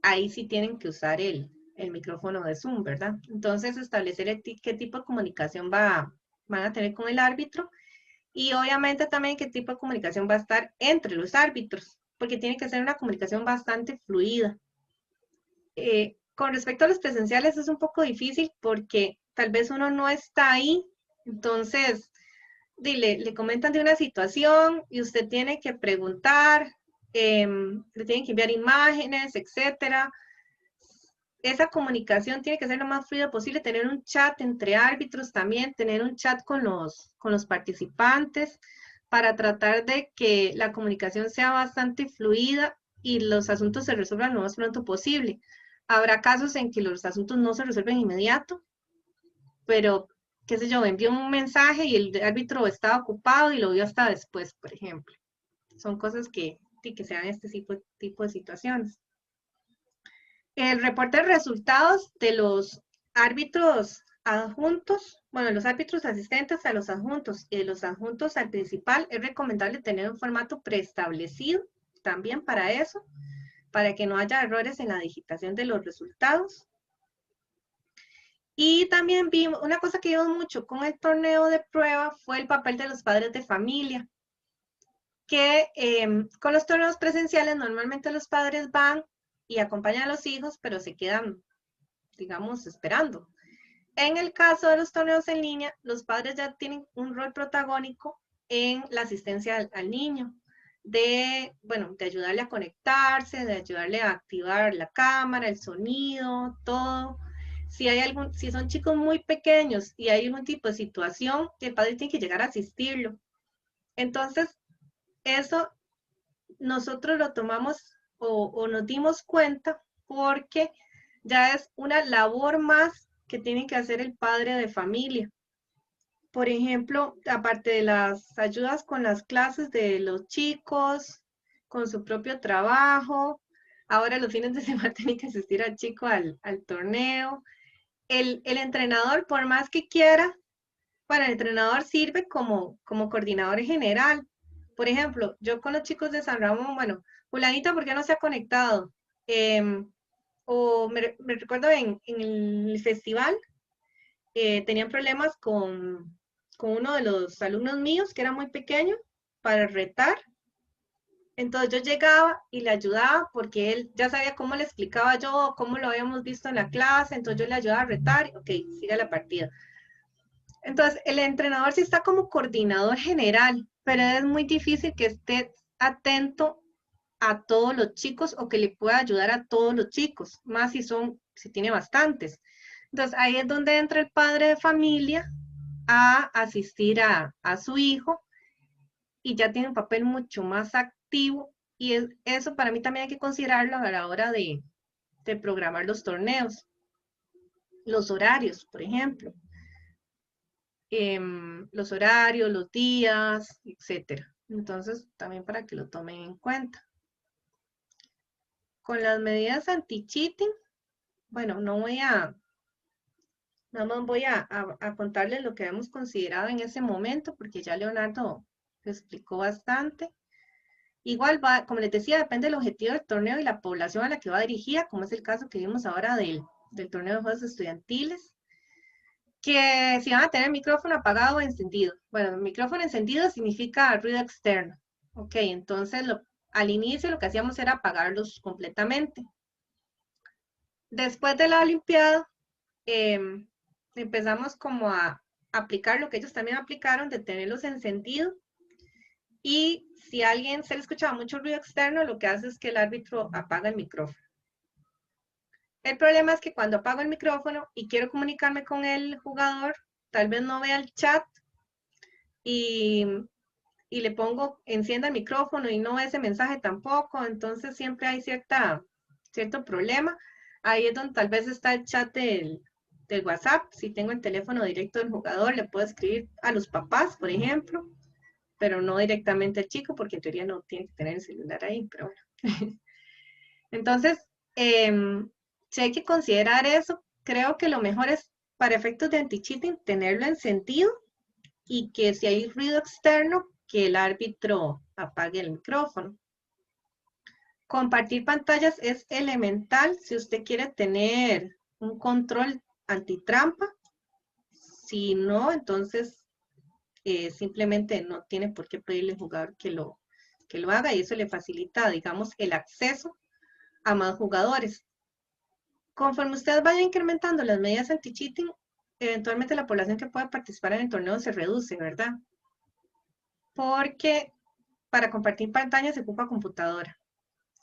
ahí sí tienen que usar el micrófono de Zoom, ¿verdad? Entonces, establecer qué tipo de comunicación van a tener con el árbitro y obviamente también qué tipo de comunicación va a estar entre los árbitros, porque tiene que ser una comunicación bastante fluida. Con respecto a los presenciales es un poco difícil porque tal vez uno no está ahí, entonces le comentan de una situación y usted tiene que preguntar, le tienen que enviar imágenes, etcétera. Esa comunicación tiene que ser lo más fluida posible, tener un chat entre árbitros también, tener un chat con los participantes para tratar de que la comunicación sea bastante fluida y los asuntos se resuelvan lo más pronto posible. Habrá casos en que los asuntos no se resuelven inmediato, pero, qué sé yo, envió un mensaje y el árbitro estaba ocupado y lo vio hasta después, por ejemplo. son cosas que se dan este tipo de situaciones. El reporte de resultados de los árbitros adjuntos, bueno, los árbitros asistentes a los adjuntos y de los adjuntos al principal, es recomendable tener un formato preestablecido también para eso, para que no haya errores en la digitación de los resultados. Y también vimos, una cosa que vimos mucho con el torneo de prueba fue el papel de los padres de familia, que con los torneos presenciales normalmente los padres van y acompañan a los hijos, pero se quedan, digamos, esperando. En el caso de los torneos en línea, los padres ya tienen un rol protagónico en la asistencia al niño, de ayudarle a conectarse, de ayudarle a activar la cámara, el sonido, todo. Si son chicos muy pequeños y hay algún tipo de situación, el padre tiene que llegar a asistirlo. Entonces, eso nosotros lo tomamos o nos dimos cuenta porque ya es una labor más que tiene que hacer el padre de familia. Por ejemplo, aparte de las ayudas con las clases de los chicos, con su propio trabajo, ahora los fines de semana tiene que asistir al chico al torneo. El entrenador, por más que quiera, el entrenador sirve como coordinador general. Por ejemplo, yo con los chicos de San Ramón, fulanita, ¿por qué no se ha conectado? O me recuerdo en el festival, tenían problemas con uno de los alumnos míos, que era muy pequeño, para retar. Entonces yo llegaba y le ayudaba porque él ya sabía cómo le explicaba yo, cómo lo habíamos visto en la clase, entonces yo le ayudaba a retar, ok, siga la partida. Entonces el entrenador sí está como coordinador general, pero es muy difícil que esté atento a todos los chicos o que le pueda ayudar a todos los chicos, más si tiene bastantes. Entonces ahí es donde entra el padre de familia a asistir a su hijo y ya tiene un papel mucho más activo y eso para mí también hay que considerarlo a la hora de programar los torneos. Los horarios, por ejemplo. Los horarios, los días, etcétera. Entonces, también para que lo tomen en cuenta. Con las medidas anti-cheating, nada más voy a contarles lo que hemos considerado en ese momento, porque ya Leonardo lo explicó bastante. Igual, como les decía, depende del objetivo del torneo y la población a la que va dirigida, como es el caso que vimos ahora del torneo de juegos estudiantiles, que si van a tener el micrófono apagado o encendido. Bueno, el micrófono encendido significa ruido externo. Ok, entonces al inicio lo que hacíamos era apagarlos completamente. Después de la Olimpiada, empezamos como a aplicar lo que ellos también aplicaron, de tenerlos encendidos. Y si a alguien se le escuchaba mucho ruido externo, lo que hace es que el árbitro apaga el micrófono. El problema es que cuando apago el micrófono y quiero comunicarme con el jugador, tal vez no vea el chat y le pongo encienda el micrófono y no ve ese mensaje tampoco, entonces siempre hay cierto problema. Ahí es donde tal vez está el chat del WhatsApp. Si tengo el teléfono directo del jugador, le puedo escribir a los papás, por ejemplo, pero no directamente al chico, porque en teoría no tiene que tener el celular ahí, pero bueno. Entonces, si hay que considerar eso, creo que lo mejor es, para efectos de anti-cheating, tenerlo encendido y que si hay ruido externo, que el árbitro apague el micrófono. Compartir pantallas es elemental si usted quiere tener un control antitrampa. Si no, entonces simplemente no tiene por qué pedirle al jugador que lo haga y eso le facilita, digamos, el acceso a más jugadores. Conforme usted vaya incrementando las medidas anti-cheating, eventualmente la población que pueda participar en el torneo se reduce, ¿verdad? Porque para compartir pantalla se ocupa computadora.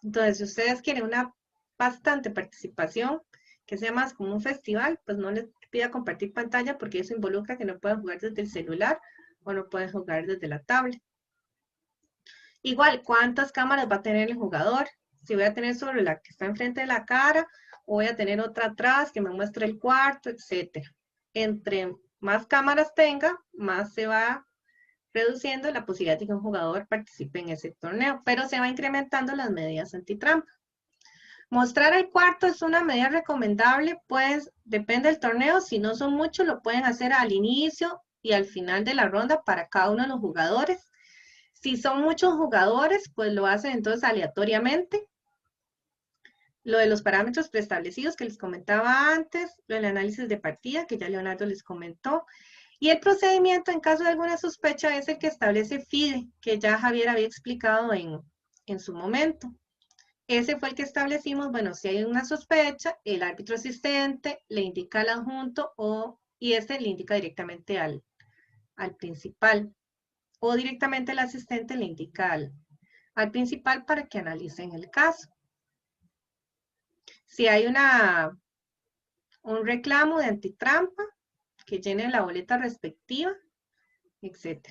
Entonces, si ustedes quieren una bastante participación, que sea más como un festival, pues no les pida compartir pantalla porque eso involucra que no puedan jugar desde el celular o no pueden jugar desde la tablet. Igual, ¿cuántas cámaras va a tener el jugador? Si voy a tener solo la que está enfrente de la cara o voy a tener otra atrás que me muestre el cuarto, etc. Entre más cámaras tenga, más se va reduciendo la posibilidad de que un jugador participe en ese torneo, pero se va incrementando las medidas antitrampa. Mostrar el cuarto es una medida recomendable, pues depende del torneo, si no son muchos lo pueden hacer al inicio y al final de la ronda para cada uno de los jugadores. Si son muchos jugadores, pues lo hacen entonces aleatoriamente. Lo de los parámetros preestablecidos que les comentaba antes, lo del análisis de partida que ya Leonardo les comentó, y el procedimiento en caso de alguna sospecha es el que establece FIDE, que ya Javier había explicado en su momento. Ese fue el que establecimos, bueno, si hay una sospecha, el árbitro asistente le indica al adjunto y este le indica directamente al principal, o directamente el asistente le indica al principal para que analicen el caso. Si hay un reclamo de antitrampa, que llenen la boleta respectiva, etc.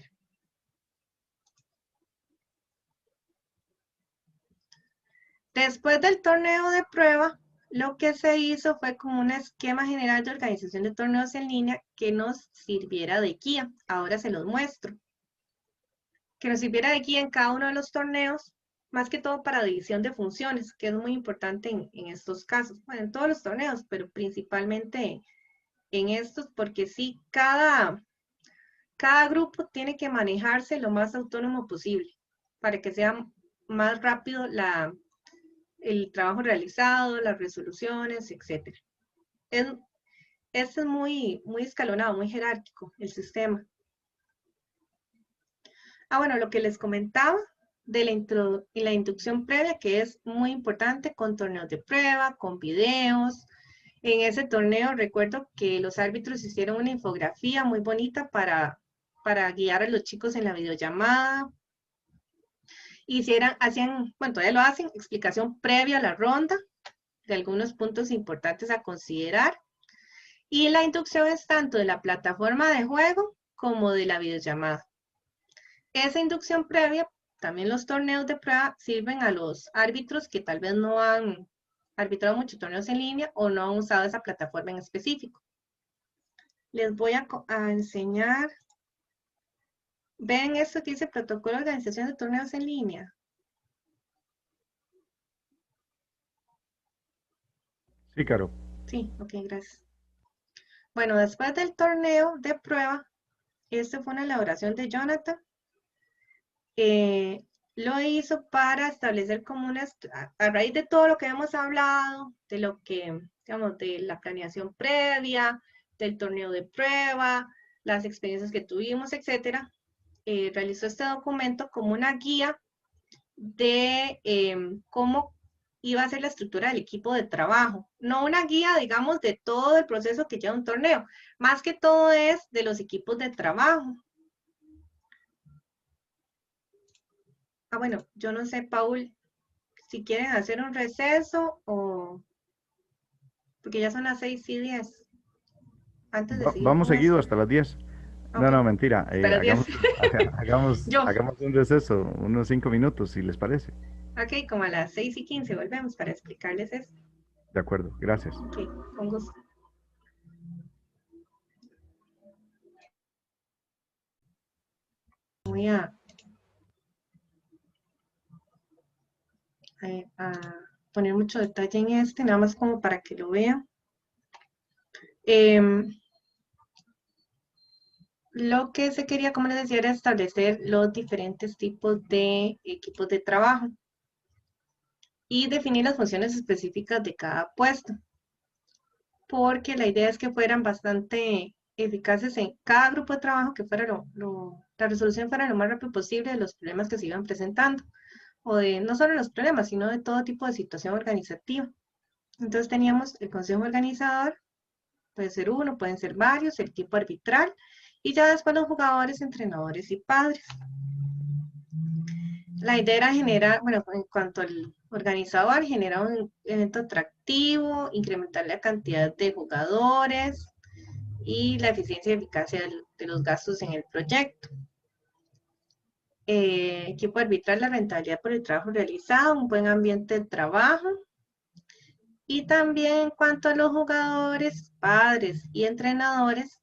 Después del torneo de prueba, lo que se hizo fue como un esquema general de organización de torneos en línea que nos sirviera de guía. Ahora se los muestro. Que nos sirviera de guía en cada uno de los torneos, más que todo para división de funciones, que es muy importante en estos casos. Bueno, en todos los torneos, pero principalmente en estos, porque sí, cada grupo tiene que manejarse lo más autónomo posible para que sea más rápido el trabajo realizado, las resoluciones, etc. Es muy escalonado, muy jerárquico el sistema. Bueno, lo que les comentaba de la inducción previa, que es muy importante con torneos de prueba, con videos. En ese torneo recuerdo que los árbitros hicieron una infografía muy bonita para guiar a los chicos en la videollamada. Bueno, todavía lo hacen, explicación previa a la ronda de algunos puntos importantes a considerar. Y la inducción es tanto de la plataforma de juego como de la videollamada. Esa inducción previa, también los torneos de prueba sirven a los árbitros que tal vez no han arbitrado muchos torneos en línea o no han usado esa plataforma en específico. Les voy a enseñar. ¿Ven esto que dice protocolo de organización de torneos en línea? Sí, Caro. Sí, ok, gracias. Bueno, después del torneo de prueba, esta fue una elaboración de Jonathan. Lo hizo para establecer como a raíz de todo lo que hemos hablado, de lo que, digamos, de la planeación previa, del torneo de prueba, las experiencias que tuvimos, etcétera, realizó este documento como una guía de cómo iba a ser la estructura del equipo de trabajo. No una guía, digamos, de todo el proceso que lleva un torneo, más que todo es de los equipos de trabajo. Bueno, yo no sé, Paul, si quieren hacer un receso o... Porque ya son las 6:10. Antes de seguir Vamos con seguido esto. hasta las 10. Ok. No, mentira. Hasta las 10. Hagamos un receso, unos 5 minutos, si les parece. Ok, como a las 6:15 volvemos para explicarles esto. De acuerdo, gracias. Ok, con gusto. Voy a poner mucho detalle en nada más como para que lo vean. Lo que se quería, como les decía, era establecer los diferentes tipos de equipos de trabajo y definir las funciones específicas de cada puesto, porque la idea es que fueran bastante eficaces en cada grupo de trabajo, que fuera la resolución fuera lo más rápido posible de los problemas que se iban presentando, o de no solo los problemas, sino de todo tipo de situación organizativa. Entonces teníamos el consejo organizador, puede ser uno, pueden ser varios, el equipo arbitral, y ya después los jugadores, entrenadores y padres. La idea era generar, bueno, en cuanto al organizador, generar un evento atractivo, incrementar la cantidad de jugadores y la eficiencia y eficacia de los gastos en el proyecto. Equipo arbitral, la rentabilidad por el trabajo realizado, un buen ambiente de trabajo. Y también en cuanto a los jugadores, padres y entrenadores,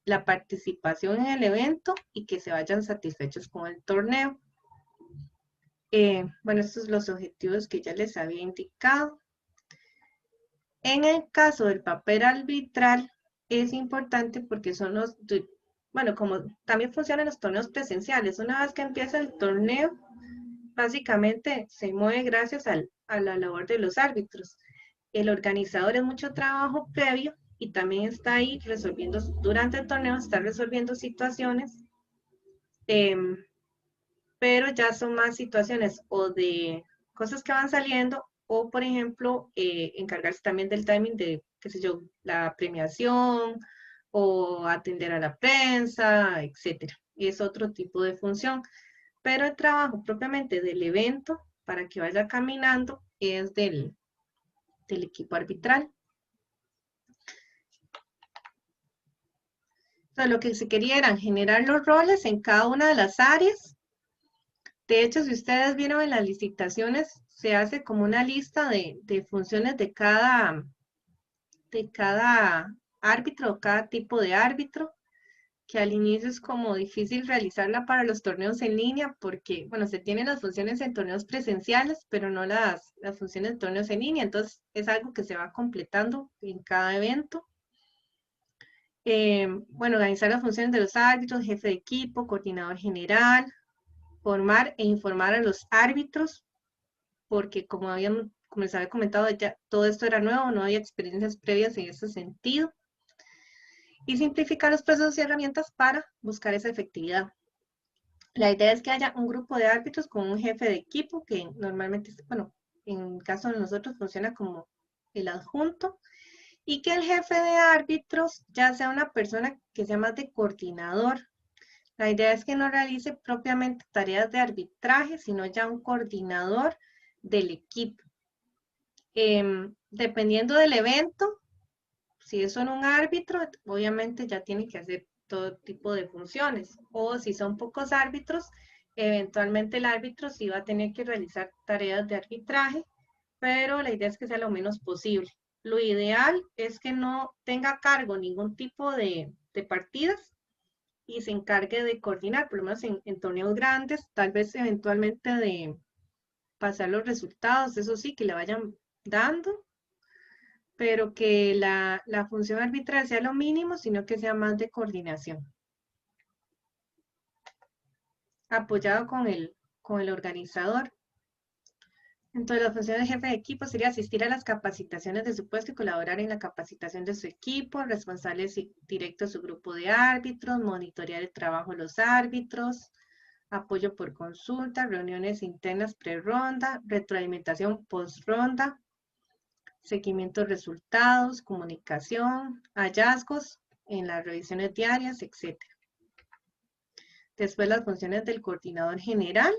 la participación en el evento y que se vayan satisfechos con el torneo. Bueno, estos son los objetivos que ya les había indicado. En el caso del papel arbitral, es importante porque son los, bueno, como también funcionan los torneos presenciales, una vez que empieza el torneo, básicamente se mueve gracias a la labor de los árbitros. El organizador es mucho trabajo previo y también está ahí resolviendo, durante el torneo está resolviendo situaciones, pero ya son más situaciones o de cosas que van saliendo o, por ejemplo, encargarse también del timing de, qué sé yo, la premiación o atender a la prensa, etcétera. Es otro tipo de función. Pero el trabajo propiamente del evento, para que vaya caminando, es del equipo arbitral. Entonces, lo que se quería era generar los roles en cada una de las áreas. De hecho, si ustedes vieron en las licitaciones, se hace como una lista de funciones de cada árbitro o cada tipo de árbitro, que al inicio es como difícil realizarla para los torneos en línea porque, bueno, se tienen las funciones en torneos presenciales, pero no las funciones de torneos en línea, entonces es algo que se va completando en cada evento. Bueno, organizar las funciones de los árbitros, jefe de equipo, coordinador general, formar e informar a los árbitros, porque como les había comentado, ya todo esto era nuevo, no había experiencias previas en ese sentido. Y simplificar los procesos y herramientas para buscar esa efectividad. La idea es que haya un grupo de árbitros con un jefe de equipo, que normalmente, bueno, en el caso de nosotros funciona como el adjunto, y que el jefe de árbitros ya sea una persona que sea más de coordinador. La idea es que no realice propiamente tareas de arbitraje, sino ya un coordinador del equipo. Dependiendo del evento, si son un árbitro, obviamente ya tiene que hacer todo tipo de funciones. O si son pocos árbitros, eventualmente el árbitro sí va a tener que realizar tareas de arbitraje, pero la idea es que sea lo menos posible. Lo ideal es que no tenga a cargo ningún tipo de partidas y se encargue de coordinar, por lo menos en torneos grandes, tal vez eventualmente de pasar los resultados, eso sí, que le vayan dando, pero que la función arbitral sea lo mínimo, sino que sea más de coordinación. Apoyado con el organizador. Entonces, la función del jefe de equipo sería asistir a las capacitaciones de su puesto y colaborar en la capacitación de su equipo, responsable directo de su grupo de árbitros, monitorear el trabajo de los árbitros, apoyo por consulta, reuniones internas pre-ronda, retroalimentación post-ronda, seguimiento de resultados, comunicación, hallazgos en las revisiones diarias, etc. Después las funciones del coordinador general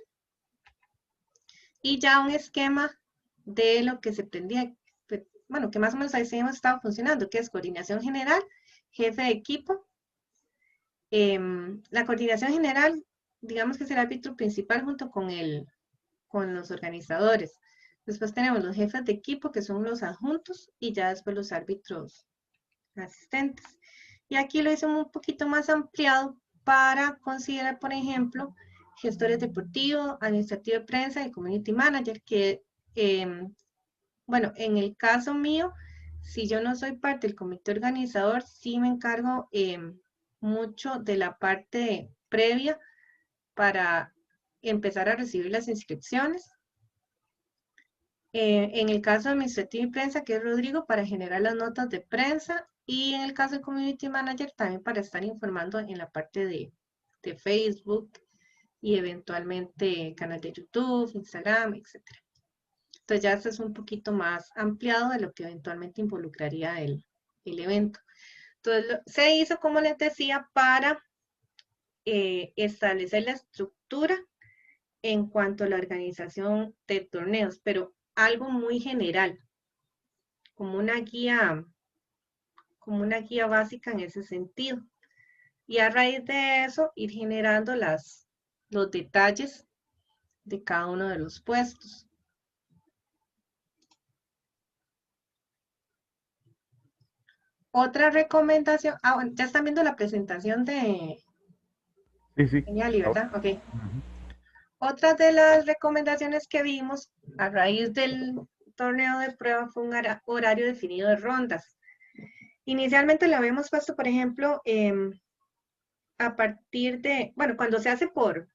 y ya un esquema de lo que se pretendía, bueno, que más o menos así hemos estado funcionando, que es coordinación general, jefe de equipo. La coordinación general, digamos que es el árbitro principal junto con los organizadores. Después tenemos los jefes de equipo, que son los adjuntos, y ya después los árbitros asistentes. Y aquí lo hice un poquito más ampliado para considerar, por ejemplo, gestores deportivos, administrativo de prensa y community manager, que, bueno, en el caso mío, si yo no soy parte del comité organizador, sí me encargo mucho de la parte previa para empezar a recibir las inscripciones. En el caso administrativo y prensa, que es Rodrigo, para generar las notas de prensa, y en el caso de Community Manager, también para estar informando en la parte de Facebook y eventualmente canal de YouTube, Instagram, etc. Entonces ya esto es un poquito más ampliado de lo que eventualmente involucraría el evento. Entonces se hizo, como les decía, para establecer la estructura en cuanto a la organización de torneos, pero algo muy general, como una guía básica en ese sentido. Y a raíz de eso, ir generando los detalles de cada uno de los puestos. Otra recomendación, bueno, ya están viendo la presentación de Sí. Genial, ¿verdad? Ok. Ujú. Otra de las recomendaciones que vimos a raíz del torneo de prueba fue un horario definido de rondas. Inicialmente lo habíamos puesto, por ejemplo, a partir de, bueno, cuando se hace por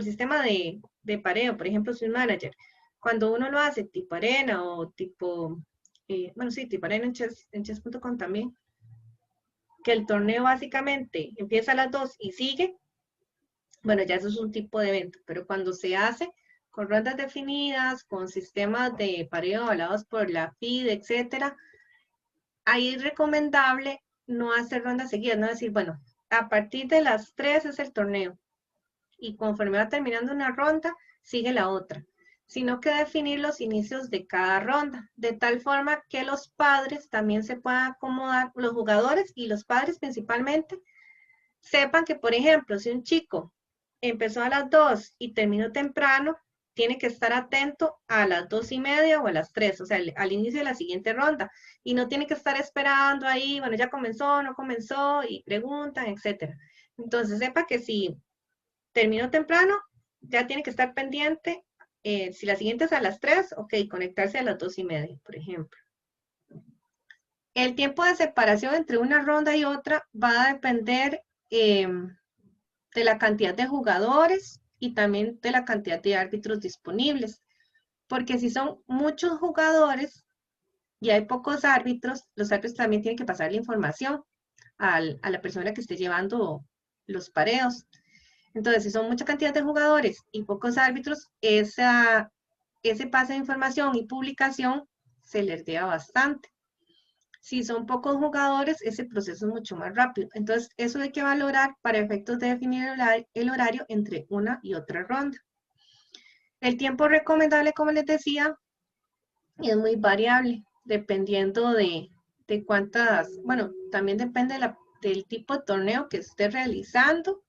sistema de pareo, por ejemplo, Swing Manager, cuando uno lo hace tipo arena o tipo, bueno, sí, tipo arena en chess.com también, que el torneo básicamente empieza a las 2 y sigue, bueno, ya eso es un tipo de evento, pero cuando se hace con rondas definidas, con sistemas de pareo avalados por la FIDE, etcétera, ahí es recomendable no hacer rondas seguidas, no decir, bueno, a partir de las 3 es el torneo, y conforme va terminando una ronda, sigue la otra, sino que definir los inicios de cada ronda, de tal forma que los padres también se puedan acomodar, los jugadores y los padres principalmente, sepan que, por ejemplo, si un chico empezó a las 2 y terminó temprano, tiene que estar atento a las 2:30 o a las 3, o sea, al inicio de la siguiente ronda, y no tiene que estar esperando ahí, bueno, ya comenzó, no comenzó, y preguntan, etcétera. Entonces, sepa que si terminó temprano, ya tiene que estar pendiente, si la siguiente es a las 3, ok, conectarse a las 2:30, por ejemplo. El tiempo de separación entre una ronda y otra va a depender de la cantidad de jugadores y también de la cantidad de árbitros disponibles. Porque si son muchos jugadores y hay pocos árbitros, los árbitros también tienen que pasar la información a la persona que esté llevando los pareos. Entonces, si son mucha cantidad de jugadores y pocos árbitros, ese pase de información y publicación se les lleva bastante. Si son pocos jugadores, ese proceso es mucho más rápido. Entonces, eso hay que valorar para efectos de definir el horario entre una y otra ronda. El tiempo recomendable, como les decía, es muy variable, dependiendo de cuántas, bueno, también depende del tipo de torneo que esté realizando,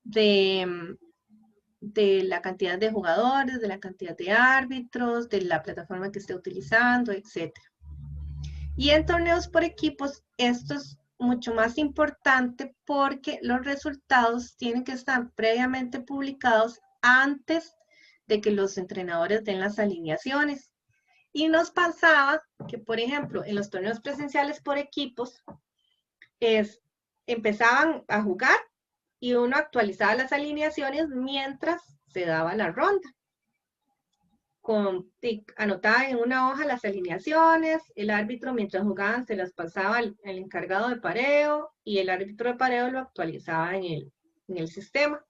de la cantidad de jugadores, de la cantidad de árbitros, de la plataforma que esté utilizando, etc. Y en torneos por equipos, esto es mucho más importante porque los resultados tienen que estar previamente publicados antes de que los entrenadores den las alineaciones. Y nos pasaba que, por ejemplo, en los torneos presenciales por equipos, empezaban a jugar y uno actualizaba las alineaciones mientras se daba la ronda. Anotaba en una hoja las alineaciones, el árbitro mientras jugaban se las pasaba al encargado de pareo y el árbitro de pareo lo actualizaba en el sistema.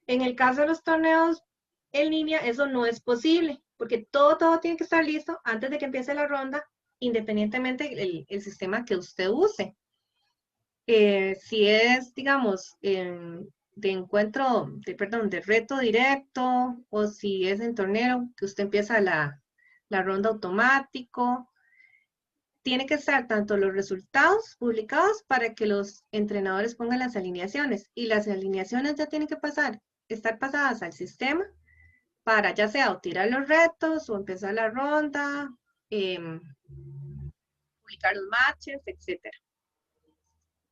En el caso de los torneos en línea, eso no es posible, porque todo tiene que estar listo antes de que empiece la ronda, independientemente el sistema que usted use. Si es, digamos, de encuentro, de reto directo, o si es en torneo, que usted empieza la ronda automático, tiene que estar tanto los resultados publicados para que los entrenadores pongan las alineaciones, y las alineaciones ya tienen que estar pasadas al sistema para ya sea o tirar los retos o empezar la ronda, publicar los matches, etcétera.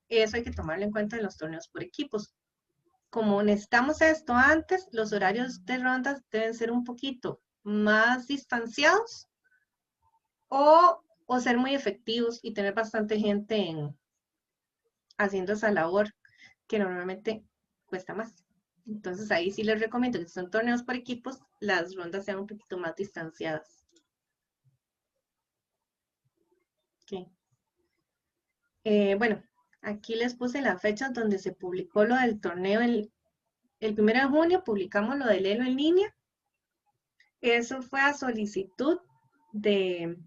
Eso hay que tomarlo en cuenta en los torneos por equipos. Como necesitamos esto antes, los horarios de rondas deben ser un poquito más distanciados o ser muy efectivos y tener bastante gente haciendo esa labor que normalmente cuesta más. Entonces ahí sí les recomiendo que si son torneos por equipos, las rondas sean un poquito más distanciadas. Okay. Bueno, aquí les puse las fechas donde se publicó lo del torneo. El 1 de junio publicamos lo del ELO en línea. Eso fue a solicitud de,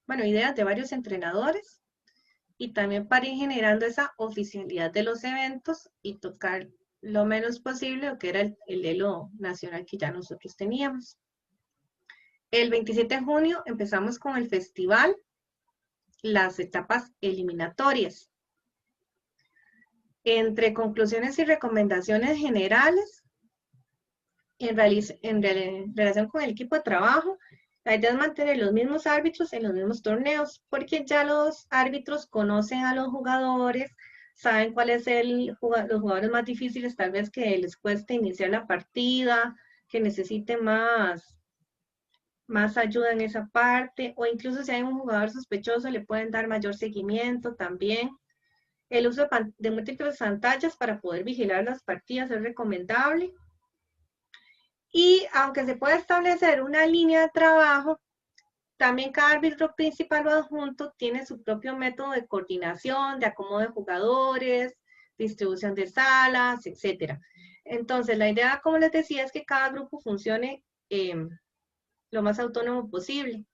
bueno, ideas de varios entrenadores y también para ir generando esa oficialidad de los eventos y tocar lo menos posible lo que era el ELO nacional que ya nosotros teníamos. El 27 de junio empezamos con el festival, las etapas eliminatorias. Entre conclusiones y recomendaciones generales, en relación con el equipo de trabajo, La idea es mantener los mismos árbitros en los mismos torneos, porque ya los árbitros conocen a los jugadores, saben cuál es los jugadores más difíciles, tal vez que les cueste iniciar la partida, que necesite más ayuda en esa parte, o incluso si hay un jugador sospechoso, le pueden dar mayor seguimiento también. El uso de múltiples pantallas para poder vigilar las partidas es recomendable. Y aunque se puede establecer una línea de trabajo, también cada árbitro principal o adjunto tiene su propio método de coordinación, de acomodo de jugadores, distribución de salas, etc. Entonces, la idea, como les decía, es que cada grupo funcione lo más autónomo posible.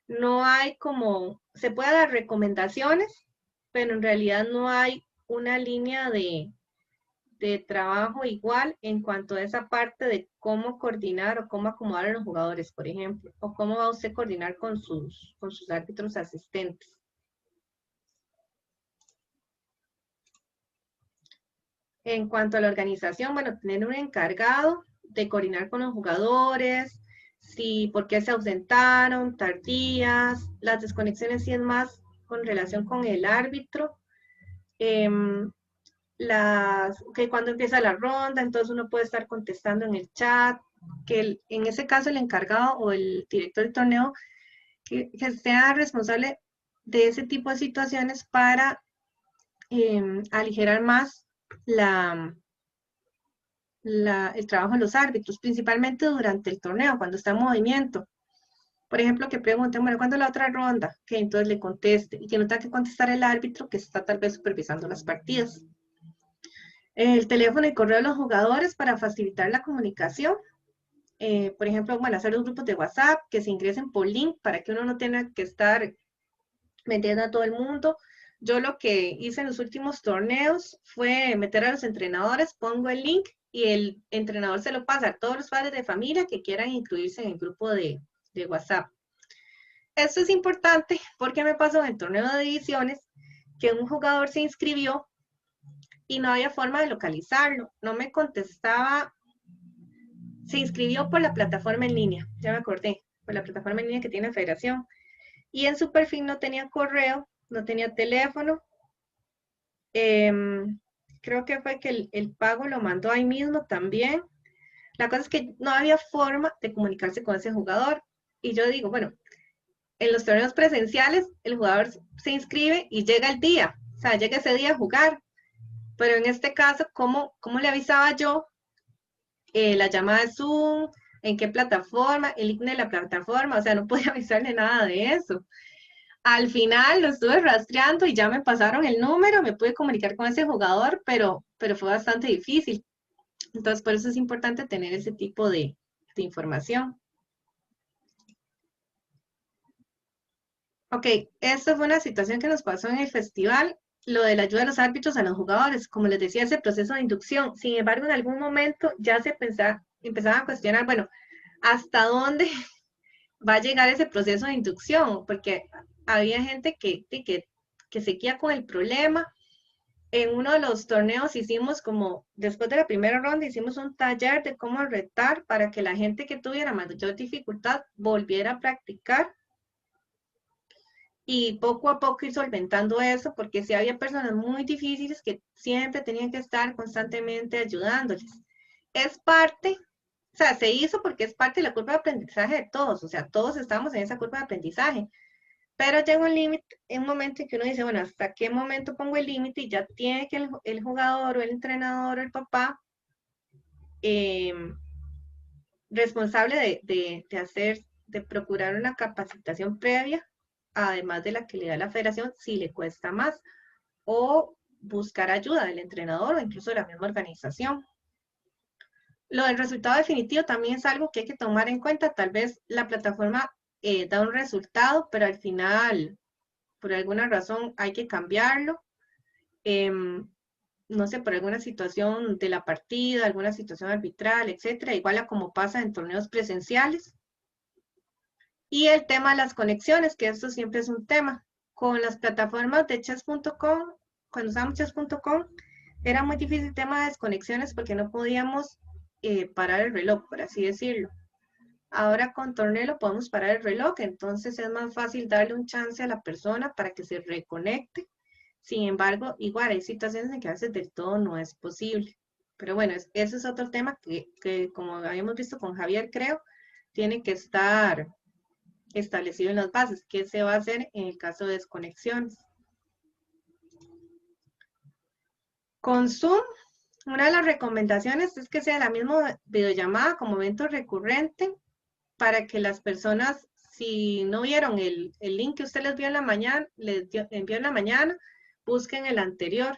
No hay se puede dar recomendaciones, pero en realidad no hay una línea de trabajo igual en cuanto a esa parte de cómo coordinar o cómo acomodar a los jugadores, por ejemplo, o cómo va usted a coordinar con sus árbitros asistentes. En cuanto a la organización, bueno, tener un encargado de coordinar con los jugadores, por qué se ausentaron, tardías, las desconexiones sí es más con relación con el árbitro, que cuando empieza la ronda, entonces uno puede estar contestando en el chat, que en ese caso el encargado o el director del torneo que sea responsable de ese tipo de situaciones para aligerar más el trabajo de los árbitros, principalmente durante el torneo, cuando está en movimiento. Por ejemplo, que pregunten, bueno, ¿cuándo es la otra ronda? Que entonces le conteste y que no tenga que contestar el árbitro que está tal vez supervisando las partidas. El teléfono y correo de los jugadores para facilitar la comunicación. Por ejemplo, bueno, hacer los grupos de WhatsApp que se ingresen por link para que uno no tenga que estar metiendo a todo el mundo. Yo lo que hice en los últimos torneos fue meter a los entrenadores, pongo el link y el entrenador se lo pasa a todos los padres de familia que quieran incluirse en el grupo de WhatsApp. Esto es importante porque me pasó en el torneo de divisiones que un jugador se inscribió y no había forma de localizarlo, no me contestaba. Se inscribió por la plataforma en línea, ya me acordé, por la plataforma en línea que tiene la federación, y en su perfil no tenía correo, no tenía teléfono, creo que fue que el pago lo mandó ahí mismo también. La cosa es que no había forma de comunicarse con ese jugador, y yo digo, bueno, en los torneos presenciales el jugador se inscribe y llega el día, o sea, llega ese día a jugar, pero en este caso, ¿cómo le avisaba yo? La llamada de Zoom, en qué plataforma, el link de la plataforma, o sea, no podía avisarle nada de eso. Al final lo estuve rastreando y ya me pasaron el número, me pude comunicar con ese jugador, pero fue bastante difícil. Entonces, por eso es importante tener ese tipo de información. Ok, esta fue una situación que nos pasó en el festival, lo de la ayuda de los árbitros a los jugadores, como les decía, ese proceso de inducción. Sin embargo, en algún momento ya se empezaban a cuestionar, bueno, ¿hasta dónde va a llegar ese proceso de inducción? Porque había gente que seguía con el problema. En uno de los torneos hicimos después de la primera ronda, hicimos un taller de cómo retar para que la gente que tuviera mayor dificultad volviera a practicar. Y poco a poco ir solventando eso, porque sí había personas muy difíciles que siempre tenían que estar constantemente ayudándoles. Es parte, o sea, se hizo porque es parte de la curva de aprendizaje de todos, o sea, todos estamos en esa curva de aprendizaje, pero llega un límite, un momento en que uno dice, bueno, ¿hasta qué momento pongo el límite? Y ya tiene que el jugador o el entrenador o el papá responsable de procurar una capacitación previa, además de la que le da la federación, si le cuesta más, o buscar ayuda del entrenador o incluso de la misma organización. Lo del resultado definitivo también es algo que hay que tomar en cuenta. Tal vez la plataforma da un resultado, pero al final, por alguna razón, hay que cambiarlo. No sé, por alguna situación de la partida, alguna situación arbitral, etcétera, igual a como pasa en torneos presenciales. Y el tema de las conexiones, que esto siempre es un tema. Con las plataformas de chess.com, cuando usábamos chess.com, era muy difícil el tema de desconexiones porque no podíamos parar el reloj, por así decirlo. Ahora con Tornelo podemos parar el reloj, entonces es más fácil darle un chance a la persona para que se reconecte. Sin embargo, igual hay situaciones en que a veces del todo no es posible. Pero bueno, ese es otro tema que como habíamos visto con Javier, creo, tiene que estar establecido en las bases. ¿Qué se va a hacer en el caso de desconexiones? Con Zoom, una de las recomendaciones es que sea la misma videollamada como evento recurrente para que las personas, si no vieron el link que usted les envió en la mañana, busquen el anterior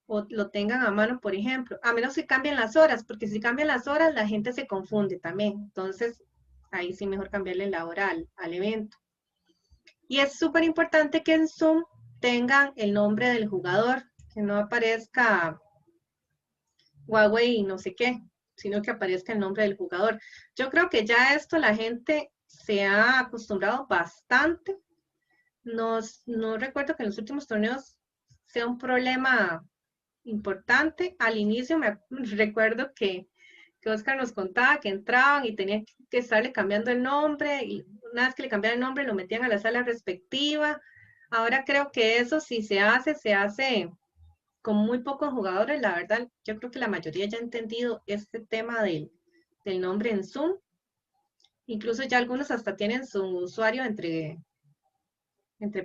o lo tengan a mano, por ejemplo, a menos que cambien las horas, porque si cambian las horas la gente se confunde también. Entonces, ahí sí mejor cambiarle la hora al evento. Y es súper importante que en Zoom tengan el nombre del jugador, que no aparezca Huawei y no sé qué, sino que aparezca el nombre del jugador. Yo creo que ya esto la gente se ha acostumbrado bastante. No recuerdo que en los últimos torneos sea un problema importante. Al inicio me recuerdo que Oscar nos contaba que entraban y tenían que estarle cambiando el nombre, y una vez que le cambiaban el nombre lo metían a la sala respectiva. Ahora creo que eso si se hace con muy pocos jugadores. La verdad, yo creo que la mayoría ya ha entendido este tema del nombre en Zoom. Incluso ya algunos hasta tienen su usuario entre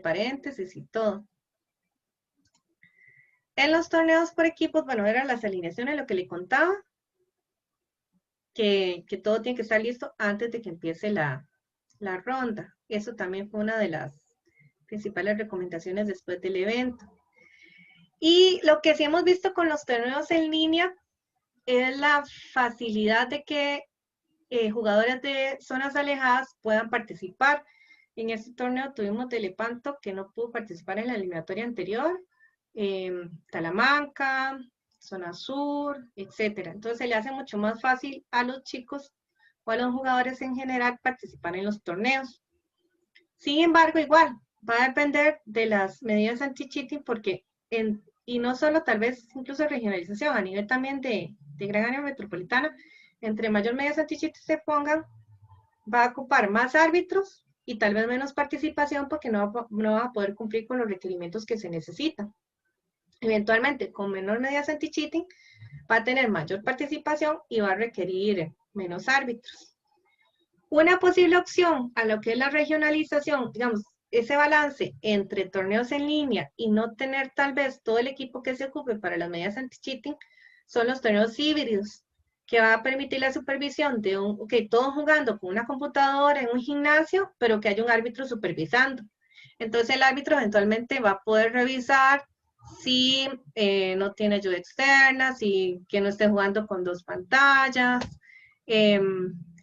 paréntesis y todo. En los torneos por equipos, bueno, eran las alineaciones, lo que le contaba, que todo tiene que estar listo antes de que empiece la ronda. Eso también fue una de las principales recomendaciones después del evento. Y lo que sí hemos visto con los torneos en línea es la facilidad de que jugadores de zonas alejadas puedan participar. En este torneo tuvimos de Lepanto, que no pudo participar en la eliminatoria anterior, Talamanca, Zona Sur, etc. Entonces se le hace mucho más fácil a los chicos o a los jugadores en general participar en los torneos. Sin embargo, igual, va a depender de las medidas anti-cheating, porque y no solo tal vez incluso regionalización, a nivel también de gran área metropolitana, entre mayor medidas anti-cheating se pongan, va a ocupar más árbitros y tal vez menos participación, porque no va a poder cumplir con los requerimientos que se necesitan. Eventualmente, con menor medidas anti-cheating, va a tener mayor participación y va a requerir menos árbitros. Una posible opción a lo que es la regionalización, digamos, ese balance entre torneos en línea y no tener tal vez todo el equipo que se ocupe para las medidas anti-cheating, son los torneos híbridos, que va a permitir la supervisión de todos jugando con una computadora en un gimnasio, pero que haya un árbitro supervisando. Entonces el árbitro eventualmente va a poder revisar si no tiene ayuda externa, si que no esté jugando con dos pantallas,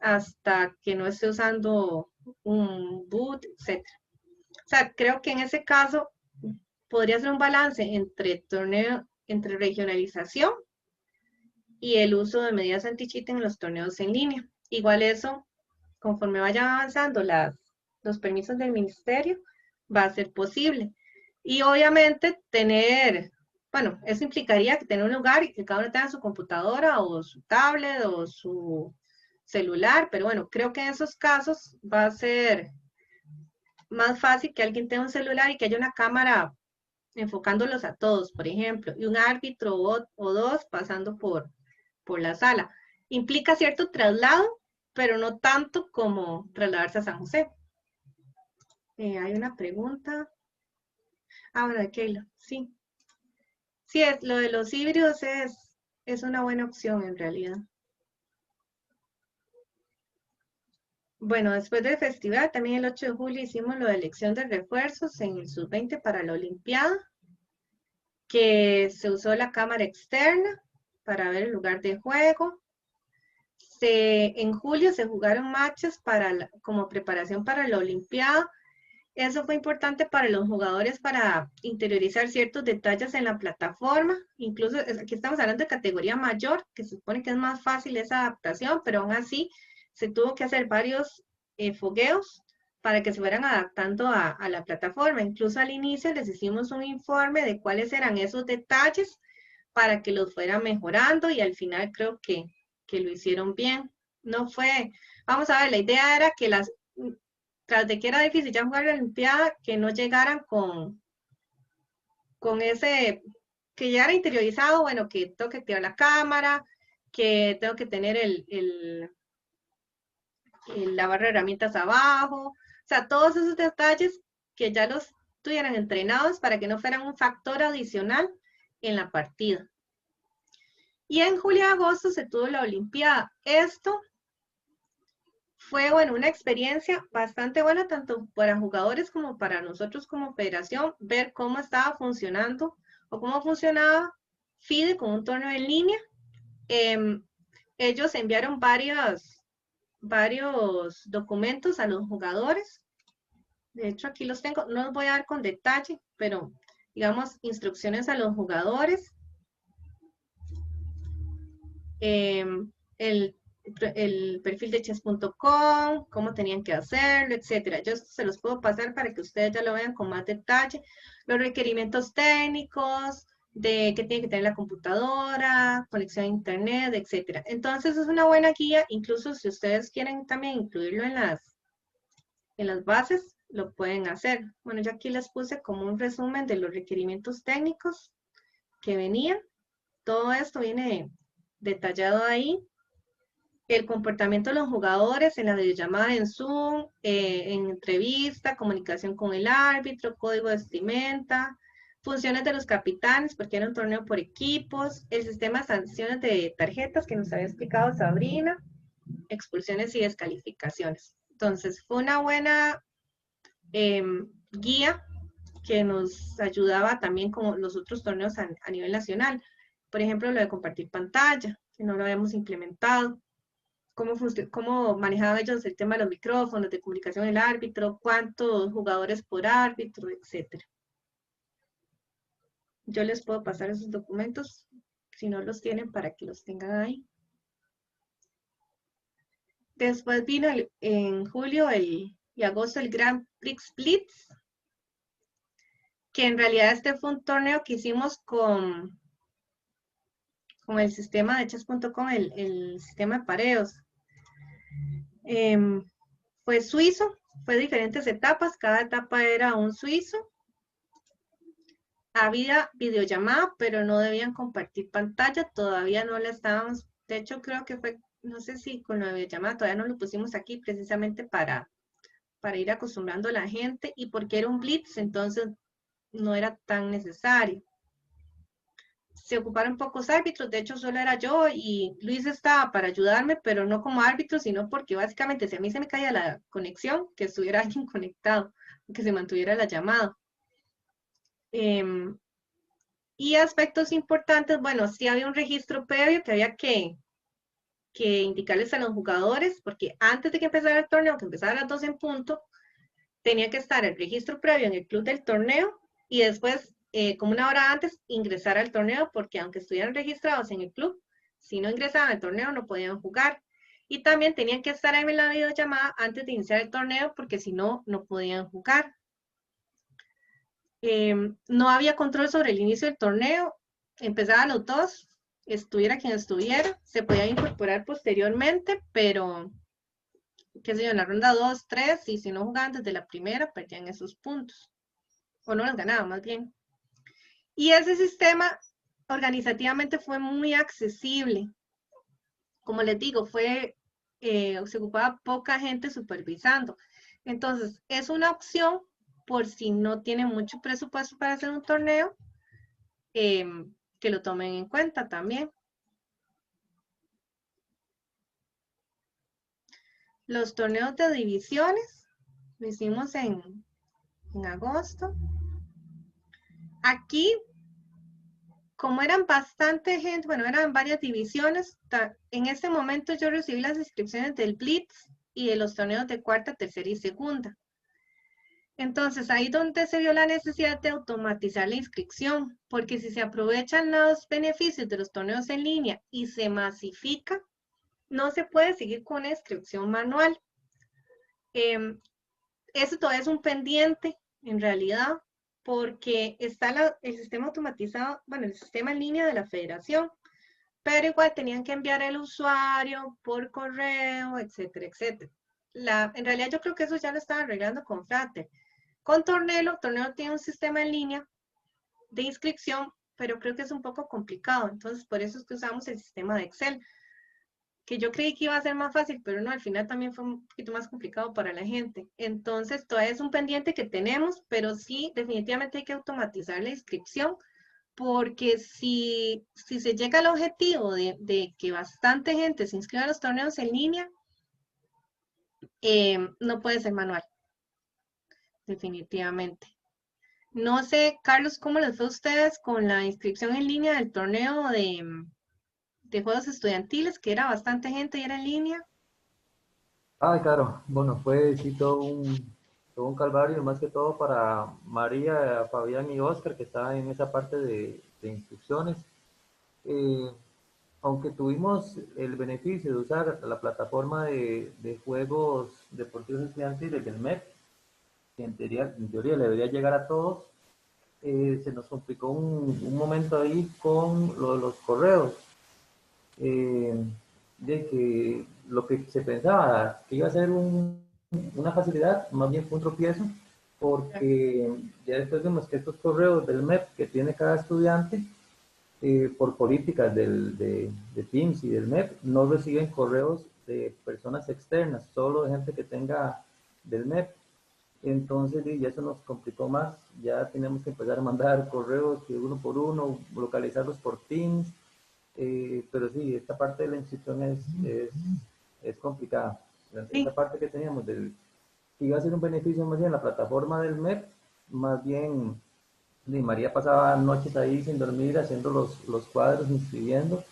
hasta que no esté usando un boot, etc. O sea, creo que en ese caso podría ser un balance entre regionalización y el uso de medidas anti-cheating en los torneos en línea. Igual eso, conforme vayan avanzando los permisos del ministerio, va a ser posible. Y obviamente eso implicaría que tener un lugar y que cada uno tenga su computadora o su tablet o su celular, pero bueno, creo que en esos casos va a ser más fácil que alguien tenga un celular y que haya una cámara enfocándolos a todos, por ejemplo, y un árbitro o dos pasando por la sala. Implica cierto traslado, pero no tanto como trasladarse a San José. Hay una pregunta. Bueno, de Keila, sí. Sí, lo de los híbridos es una buena opción en realidad. Bueno, después del festival, también el 8 de julio hicimos lo de elección de refuerzos en el sub-20 para la Olimpiada, que se usó la cámara externa para ver el lugar de juego. En julio se jugaron matches como preparación para la Olimpiada. Eso fue importante para los jugadores para interiorizar ciertos detalles en la plataforma. Incluso aquí estamos hablando de categoría mayor, que se supone que es más fácil esa adaptación, pero aún así se tuvo que hacer varios fogueos para que se fueran adaptando a la plataforma. Incluso al inicio les hicimos un informe de cuáles eran esos detalles para que los fueran mejorando, y al final creo que lo hicieron bien. No fue, vamos a ver, la idea era que tras de que era difícil ya jugar la Olimpiada, que no llegaran con ese, que ya era interiorizado, bueno, que tengo que activar la cámara, que tengo que tener la barra de herramientas abajo, o sea, todos esos detalles que ya los tuvieran entrenados para que no fueran un factor adicional en la partida. Y en julio y agosto se tuvo la Olimpiada. Esto fue, bueno, una experiencia bastante buena, tanto para jugadores como para nosotros como federación, ver cómo estaba funcionando o cómo funcionaba FIDE con un torneo en línea. Ellos enviaron varios documentos a los jugadores. De hecho, aquí los tengo, no los voy a dar con detalle, pero digamos, instrucciones a los jugadores. El perfil de chess.com, cómo tenían que hacerlo, etcétera. Yo se los puedo pasar para que ustedes ya lo vean con más detalle. Los requerimientos técnicos, de qué tiene que tener la computadora, conexión a internet, etcétera. Entonces es una buena guía, incluso si ustedes quieren también incluirlo en las bases, lo pueden hacer. Bueno, yo aquí les puse como un resumen de los requerimientos técnicos que venían. Todo esto viene detallado ahí. El comportamiento de los jugadores en la videollamada en Zoom, en entrevista, comunicación con el árbitro, código de vestimenta, funciones de los capitanes, porque era un torneo por equipos, el sistema de sanciones de tarjetas que nos había explicado Sabrina, expulsiones y descalificaciones. Entonces, fue una buena guía que nos ayudaba también con los otros torneos a nivel nacional. Por ejemplo, lo de compartir pantalla, que no lo habíamos implementado. Cómo manejaban ellos el tema de los micrófonos, de comunicación del árbitro, cuántos jugadores por árbitro, etc. Yo les puedo pasar esos documentos, si no los tienen, para que los tengan ahí. Después vino en julio y agosto el Grand Prix Blitz, que en realidad este fue un torneo que hicimos con el sistema de chess.com, el sistema de pareos. Fue suizo, fue diferentes etapas, cada etapa era un suizo. Había videollamada, pero no debían compartir pantalla, todavía no la estábamos, de hecho creo que fue, no sé si con la videollamada todavía no lo pusimos aquí precisamente para ir acostumbrando a la gente y porque era un blitz, entonces no era tan necesario. Se ocuparon pocos árbitros, de hecho solo era yo y Luis estaba para ayudarme, pero no como árbitro, sino porque básicamente si a mí se me caía la conexión, que estuviera alguien conectado, que se mantuviera la llamada. Y aspectos importantes, bueno, sí había un registro previo que había que indicarles a los jugadores, porque antes de que empezara el torneo, que empezara a las 12 en punto, tenía que estar el registro previo en el club del torneo y después, como una hora antes, ingresar al torneo, porque aunque estuvieran registrados en el club, si no ingresaban al torneo no podían jugar. Y también tenían que estar en la videollamada antes de iniciar el torneo, porque si no, no podían jugar. No había control sobre el inicio del torneo, empezaban los dos, estuviera quien estuviera, se podía incorporar posteriormente, pero, qué sé yo, en la ronda 2, 3, y si no jugaban desde la primera, perdían esos puntos, o no los ganaban más bien. Y ese sistema organizativamente fue muy accesible. Como les digo, se ocupaba poca gente supervisando. Entonces, es una opción por si no tienen mucho presupuesto para hacer un torneo, que lo tomen en cuenta también. Los torneos de divisiones lo hicimos en agosto. Aquí, como eran bastante gente, bueno, eran varias divisiones, en este momento yo recibí las inscripciones del Blitz y de los torneos de cuarta, tercera y segunda. Entonces, ahí donde se vio la necesidad de automatizar la inscripción, porque si se aprovechan los beneficios de los torneos en línea y se masifica, no se puede seguir con una inscripción manual. Eso todavía es un pendiente, en realidad, porque está el sistema automatizado, bueno, el sistema en línea de la federación, pero igual tenían que enviar el usuario por correo, etcétera, etcétera. En realidad yo creo que eso ya lo estaba arreglando con Flutter. Con Tornelo tiene un sistema en línea de inscripción, pero creo que es un poco complicado, entonces por eso es que usamos el sistema de Excel, que yo creí que iba a ser más fácil, pero no, al final también fue un poquito más complicado para la gente. Entonces, todavía es un pendiente que tenemos, pero sí, definitivamente hay que automatizar la inscripción, porque si se llega al objetivo de que bastante gente se inscriba a los torneos en línea, no puede ser manual, definitivamente. No sé, Carlos, ¿cómo les fue a ustedes con la inscripción en línea del torneo de juegos estudiantiles, que era bastante gente y era en línea? Ay, claro, bueno, fue sí todo un calvario, más que todo para María, Fabián y Oscar, que estaban en esa parte de instrucciones. Eh, Aunque tuvimos el beneficio de usar la plataforma de juegos deportivos estudiantiles del MEP, que en teoría le debería llegar a todos, se nos complicó un momento ahí con lo de los correos. De que lo que se pensaba que iba a ser una facilidad, más bien fue un tropiezo, porque ya después vemos que estos correos del MEP que tiene cada estudiante, por políticas de Teams y del MEP, no reciben correos de personas externas, solo de gente que tenga del MEP. Entonces, ya eso nos complicó más. Ya tenemos que empezar a mandar correos que uno por uno, localizarlos por Teams. Pero sí, esta parte de la inscripción es complicada. Esa Sí, parte que teníamos que iba a ser un beneficio más bien la plataforma del MEP, más bien María pasaba noches ahí sin dormir haciendo los cuadros, inscribiendo,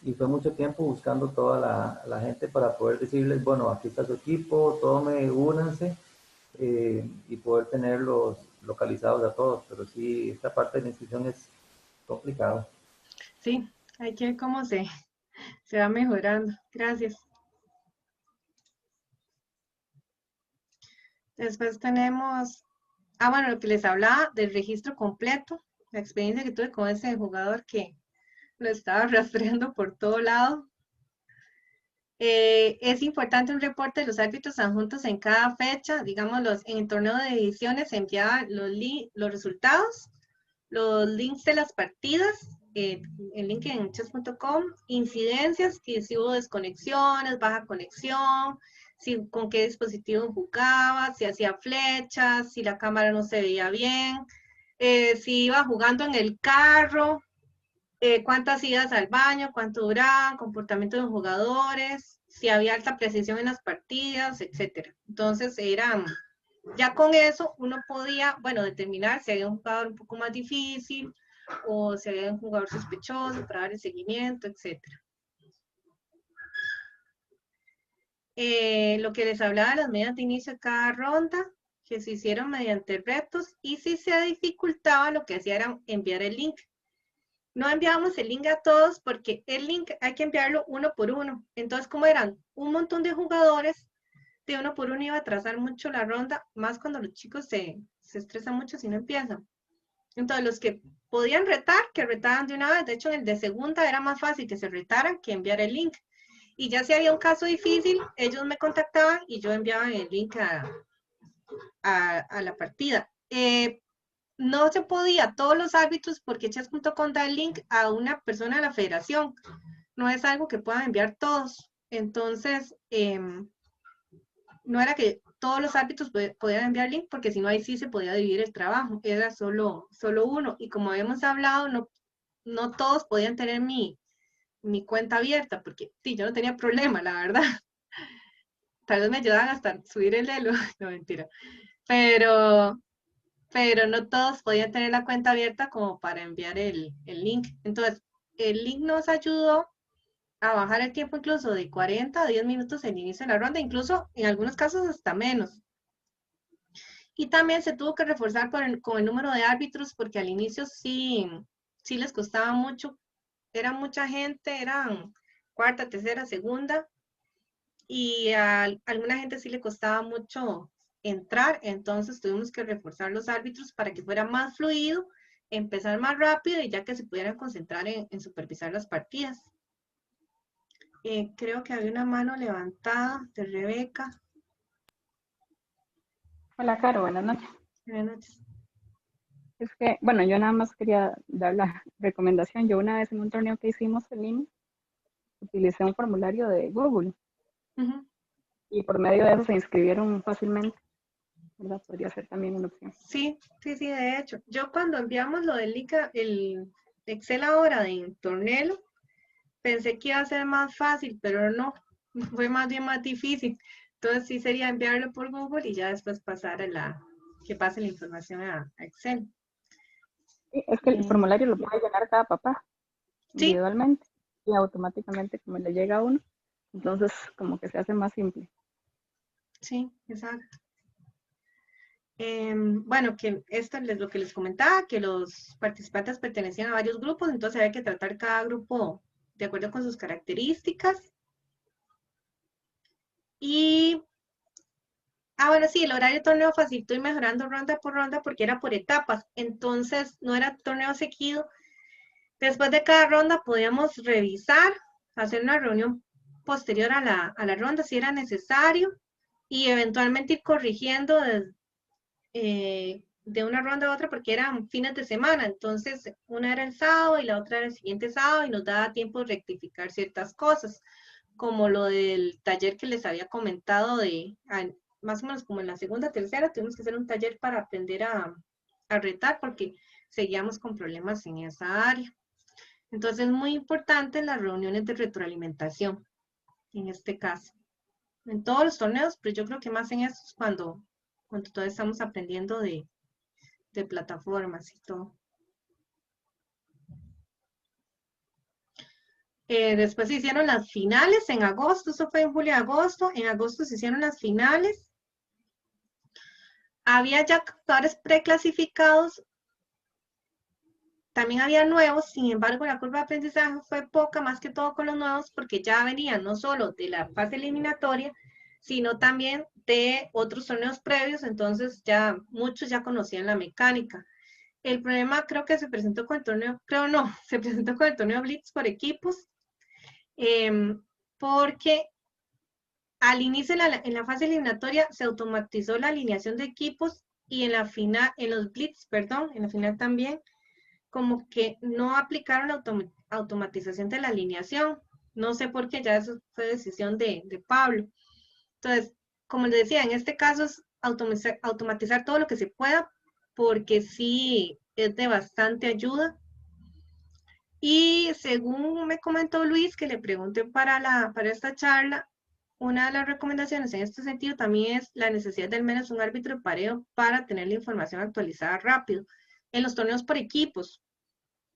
y fue mucho tiempo buscando toda la gente para poder decirles, bueno, aquí está su equipo, tome, únanse, y poder tenerlos localizados a todos. Pero sí, esta parte de la inscripción es complicado. sí, hay que ver cómo se va mejorando. Gracias. Después tenemos, bueno, lo que les hablaba del registro completo, la experiencia que tuve con ese jugador que lo estaba rastreando por todo lado. Es importante un reporte de los árbitros adjuntos en cada fecha, digamos, en el torneo de ediciones se enviaban los resultados, los links de las partidas, el link en chess.com, incidencias, que si hubo desconexiones, baja conexión, con qué dispositivo jugaba, si hacía flechas, si la cámara no se veía bien, si iba jugando en el carro, cuántas idas al baño, cuánto duraban, comportamiento de los jugadores, si había alta precisión en las partidas, etcétera. Entonces, ya con eso uno podía, bueno, determinar si había un jugador un poco más difícil o si había un jugador sospechoso para dar el seguimiento, etcétera. Lo que les hablaba de las medidas de inicio de cada ronda, que se hicieron mediante retos, y si se dificultaba, lo que hacía era enviar el link. No enviábamos el link a todos porque el link hay que enviarlo uno por uno. Entonces, como eran un montón de jugadores, de uno por uno iba a atrasar mucho la ronda, más cuando los chicos se estresan mucho si no empiezan. Entonces, los que podían retar, que retaban de una vez. De hecho, en el de segunda era más fácil que se retaran que enviar el link. Y ya si había un caso difícil, ellos me contactaban y yo enviaba el link a la partida. No se podía todos los árbitros porque chess.com da el link a una persona de la federación. No es algo que puedan enviar todos. Entonces, no era que todos los árbitros podían enviar link porque si no ahí sí se podía dividir el trabajo. Era solo uno. Y como habíamos hablado, no todos podían tener mi cuenta abierta porque sí, yo no tenía problema, la verdad. Tal vez me ayudaban hasta subir el elo. No, mentira. Pero no todos podían tener la cuenta abierta como para enviar el link. Entonces, el link nos ayudó a bajar el tiempo incluso de 40 a 10 minutos el inicio de la ronda, incluso en algunos casos hasta menos. Y también se tuvo que reforzar con el número de árbitros porque al inicio sí les costaba mucho. Era mucha gente, eran cuarta, tercera, segunda, y a alguna gente sí le costaba mucho entrar, entonces tuvimos que reforzar los árbitros para que fuera más fluido, empezar más rápido y ya que se pudieran concentrar en supervisar las partidas. Creo que había una mano levantada de Rebeca. Hola, Caro, buenas noches. Buenas noches. Es que, bueno, yo nada más quería dar la recomendación. Yo una vez en un torneo que hicimos en línea, utilicé un formulario de Google Ujú. y por medio de eso se inscribieron fácilmente, ¿verdad? Podría ser también una opción. Sí, de hecho. Yo cuando enviamos lo del el Excel ahora de Tornelo, pensé que iba a ser más fácil, pero no, fue más bien más difícil. Entonces sí sería enviarlo por Google y ya después pasar que pase la información a Excel. Sí, es que el formulario lo puede llenar cada papá Sí, individualmente y automáticamente como le llega a uno, entonces como que se hace más simple. sí, exacto. Bueno, que esto es lo que les comentaba, que los participantes pertenecían a varios grupos, entonces había que tratar cada grupo de acuerdo con sus características. Y, bueno, sí, el horario de torneo facilitó ir mejorando ronda por ronda porque era por etapas, entonces no era torneo seguido. Después de cada ronda podíamos revisar, hacer una reunión posterior a la ronda si era necesario y eventualmente ir corrigiendo de una ronda a otra porque eran fines de semana, entonces una era el sábado y la otra era el siguiente sábado y nos daba tiempo de rectificar ciertas cosas, como lo del taller que les había comentado más o menos como en la segunda, tercera, tuvimos que hacer un taller para aprender a retar porque seguíamos con problemas en esa área. Entonces es muy importante las reuniones de retroalimentación, en este caso. En todos los torneos, pero yo creo que más en estos cuando todavía estamos aprendiendo de plataformas y todo. Después se hicieron las finales en agosto, eso fue en julio-agosto, en agosto se hicieron las finales. Había ya jugadores preclasificados, también había nuevos, sin embargo la curva de aprendizaje fue poca, más que todo con los nuevos, porque ya venían no solo de la fase eliminatoria, sino también de otros torneos previos, entonces ya muchos ya conocían la mecánica. El problema creo que se presentó con el torneo, se presentó con el torneo Blitz por equipos, porque al inicio en la fase eliminatoria se automatizó la alineación de equipos y en la final, en los Blitz, perdón, en la final también, como que no aplicaron la automatización de la alineación. No sé por qué, ya eso fue decisión de Pablo. Entonces, como les decía, en este caso es automatizar todo lo que se pueda, porque sí es de bastante ayuda. Y según me comentó Luis, que le pregunté para esta charla, una de las recomendaciones en este sentido también es la necesidad de al menos un árbitro de pareo para tener la información actualizada rápido. En los torneos por equipos,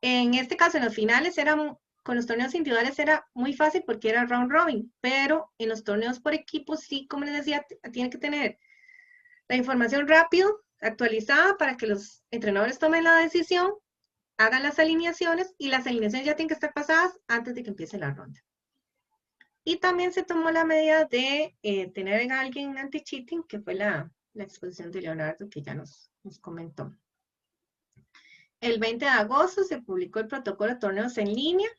en este caso, en los finales, con los torneos individuales era muy fácil porque era round robin, pero en los torneos por equipos, sí, como les decía, tiene que tener la información rápido, actualizada, para que los entrenadores tomen la decisión, hagan las alineaciones, y las alineaciones ya tienen que estar pasadas antes de que empiece la ronda. Y también se tomó la medida de tener a alguien anti-cheating, que fue la exposición de Leonardo, que ya nos comentó. El 20 de agosto se publicó el protocolo de torneos en línea.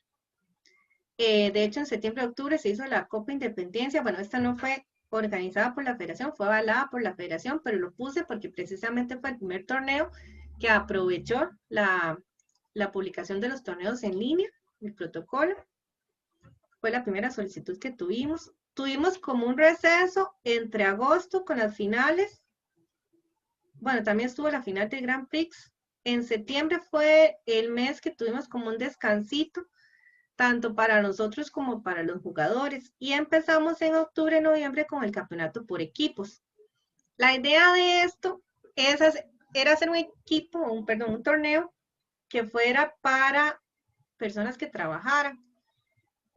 De hecho, en septiembre-octubre se hizo la Copa Independencia. Bueno, esta no fue organizada por la federación, fue avalada por la federación, pero lo puse porque precisamente fue el primer torneo que aprovechó la publicación de los torneos en línea, el protocolo. Fue la primera solicitud que tuvimos. Tuvimos como un receso entre agosto con las finales. Bueno, también estuvo la final del Grand Prix. En septiembre fue el mes que tuvimos como un descansito, tanto para nosotros como para los jugadores. Y empezamos en octubre, noviembre con el campeonato por equipos. La idea de esto era hacer un torneo que fuera para personas que trabajaran.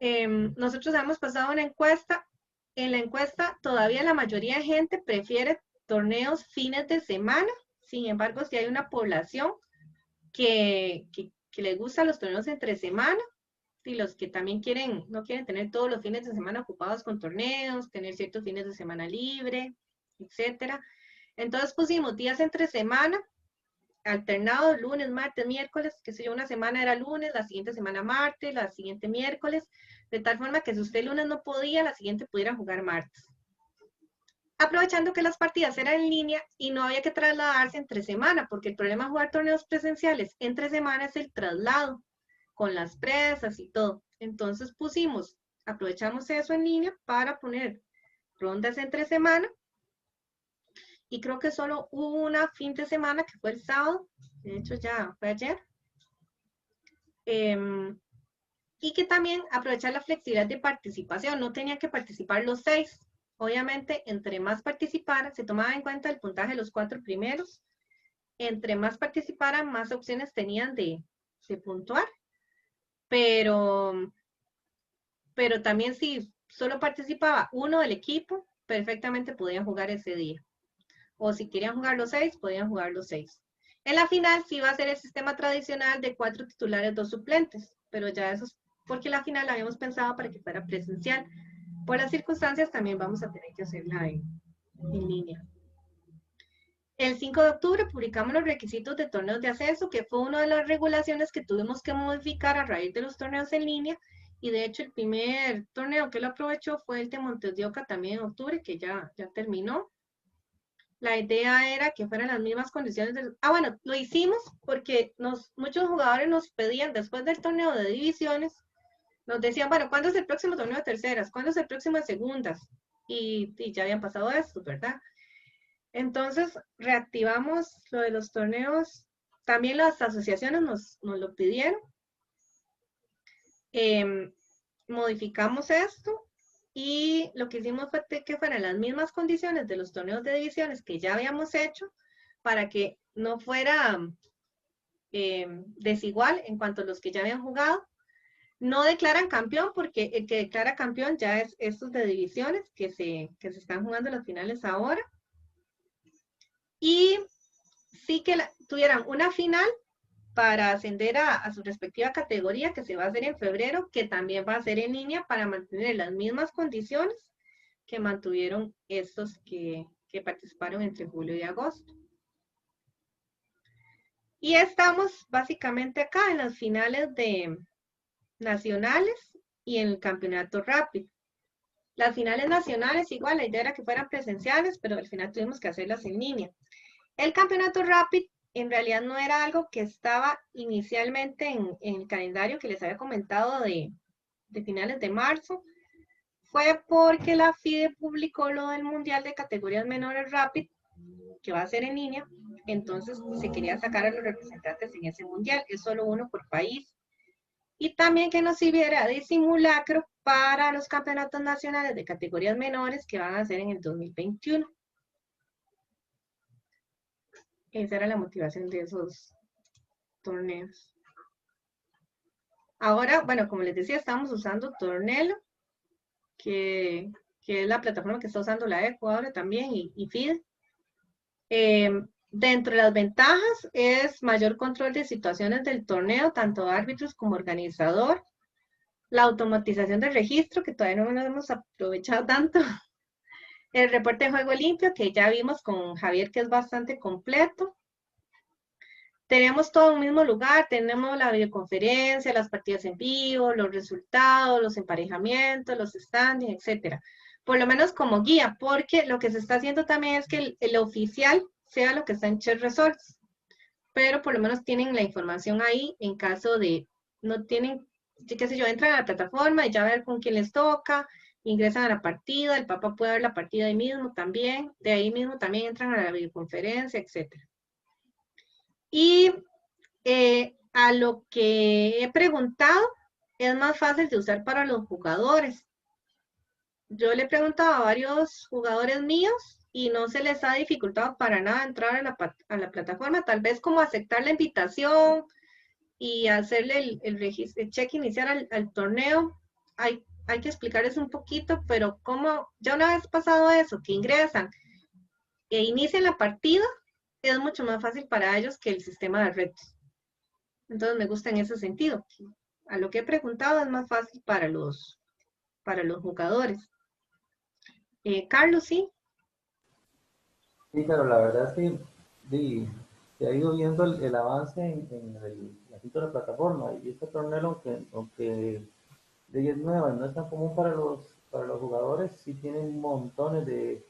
Nosotros hemos pasado una encuesta. En la encuesta todavía la mayoría de gente prefiere torneos fines de semana. Sin embargo, si hay una población que le gusta los torneos entre semana, y los que también no quieren tener todos los fines de semana ocupados con torneos, tener ciertos fines de semana libre, etcétera. Entonces pusimos días entre semana, alternado, lunes, martes, miércoles, qué sé yo, una semana era lunes, la siguiente semana martes, la siguiente miércoles, de tal forma que si usted el lunes no podía, la siguiente pudiera jugar martes. Aprovechando que las partidas eran en línea y no había que trasladarse entre semana, porque el problema de jugar torneos presenciales entre semana es el traslado, con las presas y todo. Entonces aprovechamos eso en línea para poner rondas entre semana, y creo que solo hubo una fin de semana que fue el sábado, de hecho ya fue ayer, y que también aprovechar la flexibilidad de participación, no tenía que participar los 6, obviamente entre más participaran, se tomaba en cuenta el puntaje de los 4 primeros, entre más participaran, más opciones tenían de puntuar, pero también si solo participaba uno del equipo, perfectamente podían jugar ese día. O si querían jugar los 6, podían jugar los 6. En la final sí va a ser el sistema tradicional de 4 titulares, 2 suplentes, pero ya eso es porque la final la habíamos pensado para que fuera presencial. Por las circunstancias también vamos a tener que hacerla en línea. El 5 de octubre publicamos los requisitos de torneos de acceso, que fue una de las regulaciones que tuvimos que modificar a raíz de los torneos en línea, y de hecho el primer torneo que lo aprovechó fue el de Montes de Oca también en octubre, que ya terminó. La idea era que fueran las mismas condiciones. Bueno, lo hicimos porque muchos jugadores nos pedían después del torneo de divisiones, nos decían, bueno, ¿cuándo es el próximo torneo de terceras? ¿Cuándo es el próximo de segundas? Y ya habían pasado esto, ¿verdad? Entonces, reactivamos lo de los torneos. También las asociaciones nos lo pidieron. Modificamos esto. Y lo que hicimos fue que fueran las mismas condiciones de los torneos de divisiones que ya habíamos hecho, para que no fuera desigual en cuanto a los que ya habían jugado. No declaran campeón, porque el que declara campeón ya es estos de divisiones que se están jugando las finales ahora. Y sí que tuvieran una final para ascender a su respectiva categoría, que se va a hacer en febrero, que también va a ser en línea, para mantener las mismas condiciones que mantuvieron estos que participaron entre julio y agosto. Y estamos básicamente acá en las finales de nacionales y en el campeonato rápido. Las finales nacionales, igual, la idea era que fueran presenciales, pero al final tuvimos que hacerlas en línea. El campeonato rápido en realidad no era algo que estaba inicialmente en el calendario que les había comentado de finales de marzo. Fue porque la FIDE publicó lo del Mundial de Categorías Menores Rápido, que va a ser en línea. Entonces se quería sacar a los representantes en ese Mundial, es solo uno por país. Y también que nos sirviera de simulacro para los campeonatos nacionales de categorías menores que van a ser en el 2021. Esa era la motivación de esos torneos. Ahora, bueno, como les decía, estamos usando Tornelo, que es la plataforma que está usando la ECO ahora también, y FIDE. Dentro de las ventajas es mayor control de situaciones del torneo, tanto árbitros como organizador. La automatización del registro, que todavía no nos hemos aprovechado tanto. El reporte de juego limpio, que ya vimos con Javier, que es bastante completo. Tenemos todo en un mismo lugar, tenemos la videoconferencia, las partidas en vivo, los resultados, los emparejamientos, los standings, etcétera. Por lo menos como guía, porque lo que se está haciendo también es que el oficial sea lo que está en Chess Resorts, pero por lo menos tienen la información ahí en caso de no tienen, qué sé yo, entran a la plataforma y ya ver con quién les toca, ingresan a la partida, el papá puede ver la partida ahí mismo también, de ahí mismo también entran a la videoconferencia, etcétera. Y a lo que he preguntado, es más fácil de usar para los jugadores. Yo le he preguntado a varios jugadores míos y no se les ha dificultado para nada entrar a la plataforma, tal vez como aceptar la invitación y hacerle el check inicial al torneo. Hay que explicarles un poquito, pero como ya una vez pasado eso, que ingresan e inician la partida, es mucho más fácil para ellos que el sistema de retos. Entonces me gusta en ese sentido. A lo que he preguntado es más fácil para los jugadores. Carlos, ¿sí? Sí, pero la verdad es que se ha ido viendo el avance en la de la plataforma, y este torneo, aunque de ella es nueva y no es tan común para los jugadores, sí tienen montones de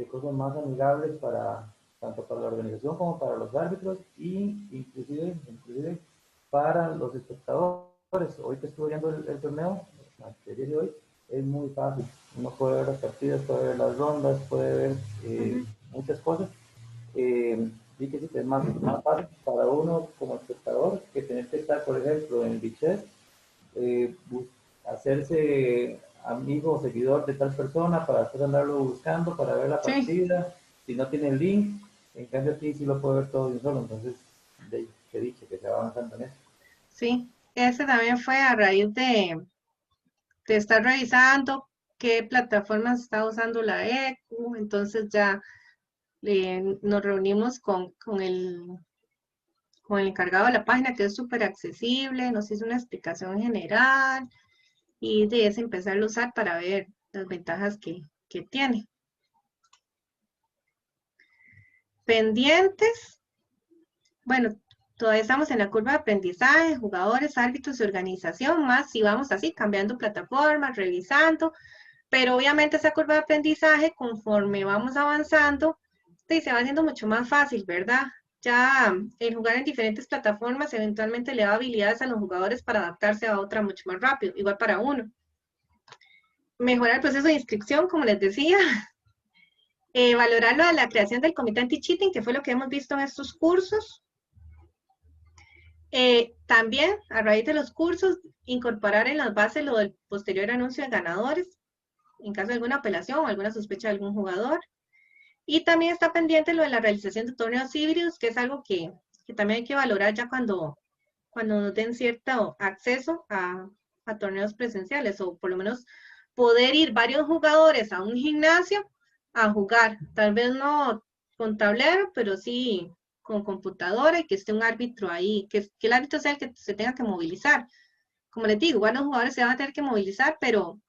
cosas más amigables tanto para la organización como para los árbitros, y inclusive para los espectadores. Hoy que estuve viendo el torneo, el día de hoy, es muy fácil. Uno puede ver las partidas, puede ver las rondas, puede ver muchas cosas. Y que sí que es más fácil para uno como espectador que tener que estar, por ejemplo, en el Bichet, hacerse amigo o seguidor de tal persona para después andarlo buscando para ver la partida. Si no tiene el link, en cambio aquí sí lo puede ver todo de un solo. Entonces, que dicho que se va avanzando en eso. Sí, ese también fue a raíz de estar revisando qué plataformas está usando la ECU. Entonces ya nos reunimos con el encargado de la página, que es súper accesible, nos hizo una explicación general y de ese empezar a usar para ver las ventajas que tiene. Pendientes, bueno, todavía estamos en la curva de aprendizaje, jugadores, árbitros y organización, más si vamos así, cambiando plataformas, revisando, pero obviamente esa curva de aprendizaje, conforme vamos avanzando, sí, se va haciendo mucho más fácil, ¿verdad? Ya el jugar en diferentes plataformas eventualmente le da habilidades a los jugadores para adaptarse a otra mucho más rápido, igual para uno. Mejorar el proceso de inscripción, como les decía. Valorarlo de la creación del comité anti-cheating, que fue lo que hemos visto en estos cursos. También, a raíz de los cursos, incorporar en las bases lo del posterior anuncio de ganadores, en caso de alguna apelación o alguna sospecha de algún jugador. Y también está pendiente lo de la realización de torneos híbridos, que es algo que también hay que valorar ya cuando nos den cierto acceso a torneos presenciales, o por lo menos poder ir varios jugadores a un gimnasio a jugar, tal vez no con tablero, pero sí con computadora, y que esté un árbitro ahí, que el árbitro sea el que se tenga que movilizar. Como les digo, igual los jugadores se van a tener que movilizar, pero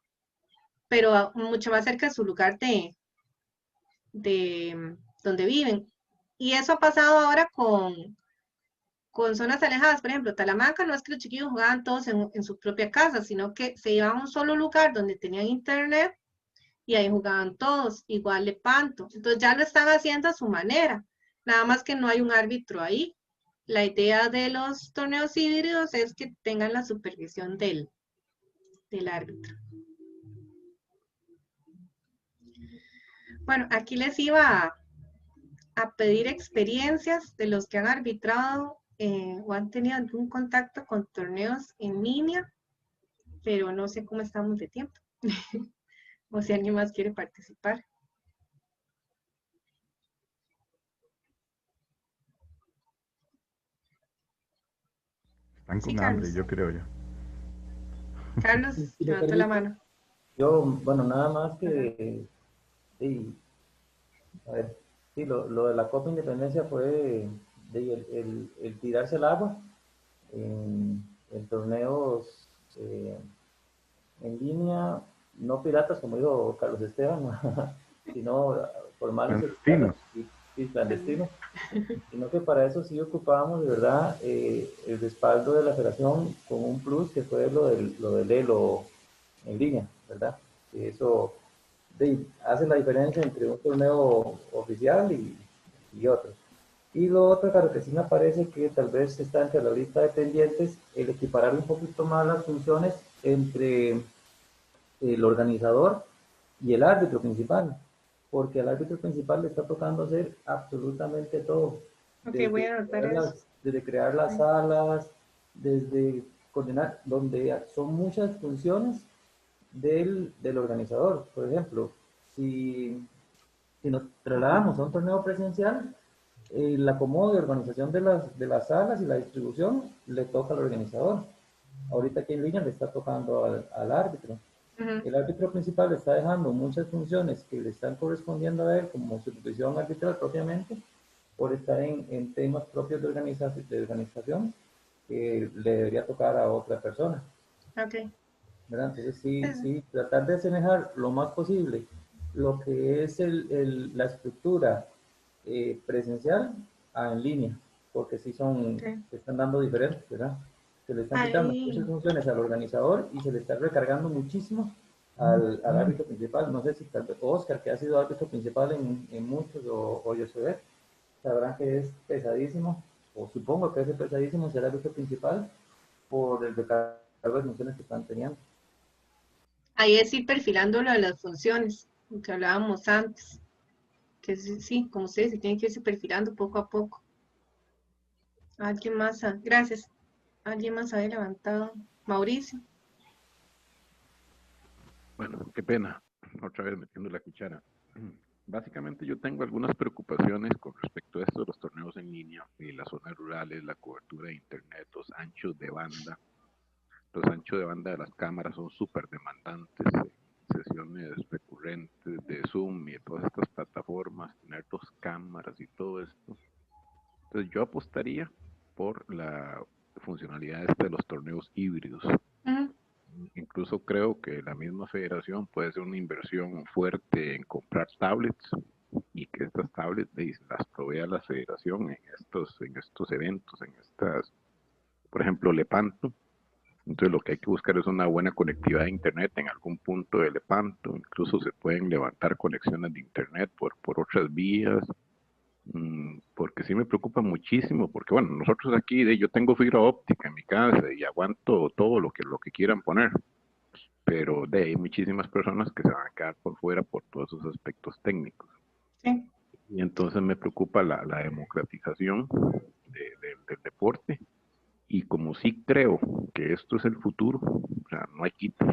mucho más cerca de su lugar de donde viven. Y eso ha pasado ahora con zonas alejadas. Por ejemplo, Talamanca, no es que los chiquillos jugaban todos en su propia casa, sino que se iban a un solo lugar donde tenían internet y ahí jugaban todos, igual Lepanto. Entonces ya lo están haciendo a su manera, nada más que no hay un árbitro ahí. La idea de los torneos híbridos es que tengan la supervisión del árbitro. Bueno, aquí les iba a pedir experiencias de los que han arbitrado o han tenido algún contacto con torneos en línea, pero no sé cómo estamos de tiempo. O si alguien más quiere participar. Están con hambre, yo creo yo. Carlos, levantó la mano. Yo, bueno, nada más que, sí, a ver, sí, lo de la Copa Independencia fue el tirarse al agua en torneos en línea, no piratas, como dijo Carlos Esteban, sino formales y clandestinos, sino que para eso sí ocupábamos de verdad el respaldo de la federación con un plus que fue lo del ELO en línea, ¿verdad? Y eso hace la diferencia entre un torneo oficial y otro. Y lo otro, claro, que sí me parece que tal vez está entre la lista de pendientes el equiparar un poquito más las funciones entre el organizador y el árbitro principal, porque al árbitro principal le está tocando hacer absolutamente todo. Okay, voy a anotar eso. Desde crear las salas, desde coordinar, donde son muchas funciones del organizador. Por ejemplo, si nos trasladamos a un torneo presencial, el acomodo de organización de las salas y la distribución le toca al organizador. Ahorita aquí en línea le está tocando al árbitro. El árbitro principal está dejando muchas funciones que le están correspondiendo a él como supervisión arbitral propiamente, por estar en temas propios de organización que le debería tocar a otra persona. Ok. ¿Verdad? Entonces sí, tratar de asemejar lo más posible lo que es la estructura presencial a en línea, porque sí son, Ok. se están dando diferentes, ¿verdad? Se le están quitando muchas Ahí, funciones al organizador y se le está recargando muchísimo al árbitro principal. No sé si tal vez Oscar, que ha sido árbitro principal en muchos, o José, sabrán que es pesadísimo, o supongo que es pesadísimo ser árbitro principal por el recargo de funciones que están teniendo. ahí es ir perfilando lo de las funciones, lo que hablábamos antes. Que sí, sí, como ustedes, se tienen que irse perfilando poco a poco. Alguien más, gracias. Alguien más había levantado. Mauricio. Bueno, qué pena, otra vez metiendo la cuchara. Básicamente yo tengo algunas preocupaciones con respecto a esto de los torneos en línea y las zonas rurales, la cobertura de internet, los anchos de banda. Los anchos de banda de las cámaras son súper demandantes, sesiones recurrentes de Zoom y de todas estas plataformas, tener dos cámaras y todo esto. Entonces yo apostaría por la funcionalidad esta de los torneos híbridos. Incluso creo que la misma federación puede hacer una inversión fuerte en comprar tablets y que estas tablets las provea la federación en estos eventos, en estas, por ejemplo, Lepanto. Entonces lo que hay que buscar es una buena conectividad de internet en algún punto de Lepanto. Incluso se pueden levantar conexiones de internet por otras vías, porque sí me preocupa muchísimo, porque bueno, nosotros aquí, yo tengo fibra óptica en mi casa y aguanto todo lo que quieran poner, pero hay muchísimas personas que se van a quedar por fuera por todos esos aspectos técnicos. Sí. Y entonces me preocupa la democratización del deporte, y como sí creo que esto es el futuro, o sea, no hay quita,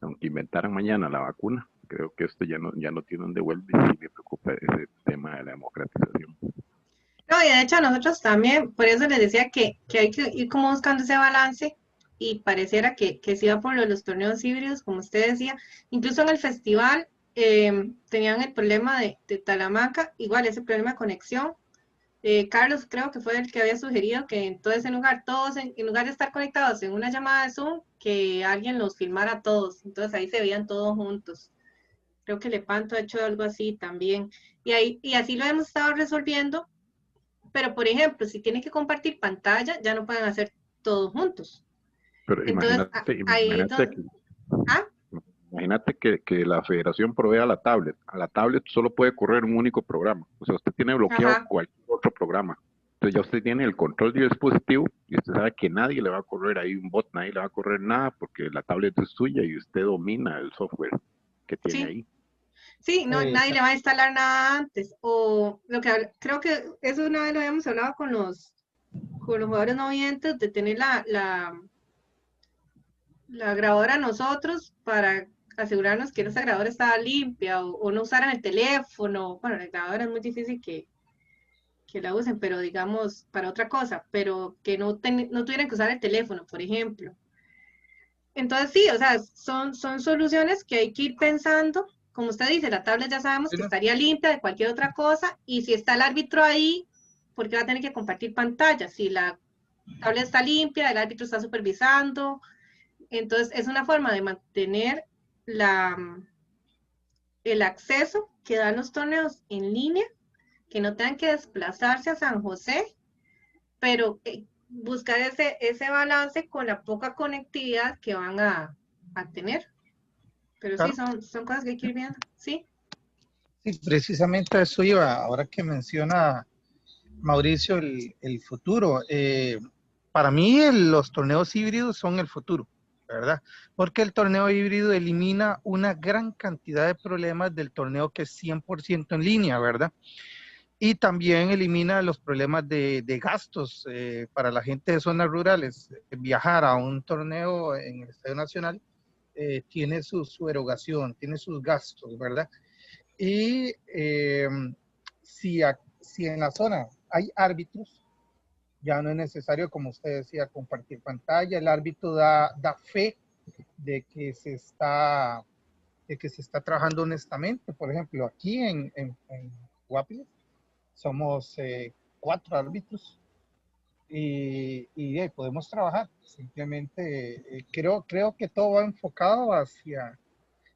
aunque inventaran mañana la vacuna, creo que esto ya no tiene un devuelve, y me preocupa ese tema de la democratización. No, y de hecho a nosotros también, por eso les decía que hay que ir como buscando ese balance y pareciera que se iba por los torneos híbridos, como usted decía. Incluso en el festival tenían el problema de Talamanca, igual ese problema de conexión. Carlos creo que fue el que había sugerido que entonces en lugar, todos en lugar de estar conectados en una llamada de Zoom, que alguien los filmara a todos. Entonces ahí se veían todos juntos. Creo que Lepanto ha hecho algo así también. Y así lo hemos estado resolviendo. Pero, por ejemplo, si tienen que compartir pantalla, ya no pueden hacer todos juntos. Pero Entonces, ahí es donde... ¿Ah? Imagínate que la federación provea la tablet. A la tablet solo puede correr un único programa. O sea, usted tiene bloqueado Ajá. cualquier otro programa. Entonces ya usted tiene el control del dispositivo y usted sabe que nadie le va a correr ahí un bot, nadie le va a correr nada porque la tablet es suya y usted domina el software que tiene Sí. ahí. Sí, no, nadie le va a instalar nada antes. O lo que creo que eso una vez lo habíamos hablado con los jugadores no videntes, de tener la grabadora nosotros para asegurarnos que esa grabadora estaba limpia o no usaran el teléfono. Bueno, la grabadora es muy difícil que la usen, pero digamos para otra cosa, pero que no tuvieran que usar el teléfono, por ejemplo. Entonces sí, o sea, son soluciones que hay que ir pensando. Como usted dice, la tablet ya sabemos que estaría limpia de cualquier otra cosa, y si está el árbitro ahí, ¿por qué va a tener que compartir pantalla? Si la tablet está limpia, el árbitro está supervisando. Entonces es una forma de mantener el acceso que dan los torneos en línea, que no tengan que desplazarse a San José, pero buscar ese balance con la poca conectividad que van a tener. Pero sí, Claro. son cosas que hay que ir viendo, ¿sí? Sí, precisamente a eso iba, ahora que menciona Mauricio el futuro. Para mí los torneos híbridos son el futuro, ¿verdad? Porque el torneo híbrido elimina una gran cantidad de problemas del torneo que es 100% en línea, ¿verdad? Y también elimina los problemas de gastos para la gente de zonas rurales. Viajar a un torneo en el Estadio Nacional tiene su erogación, tiene sus gastos, ¿verdad? Y si en la zona hay árbitros, ya no es necesario, como usted decía, compartir pantalla. El árbitro da fe de que se está trabajando honestamente. Por ejemplo, aquí en Guapiles somos 4 árbitros y podemos trabajar. Simplemente creo que todo va enfocado hacia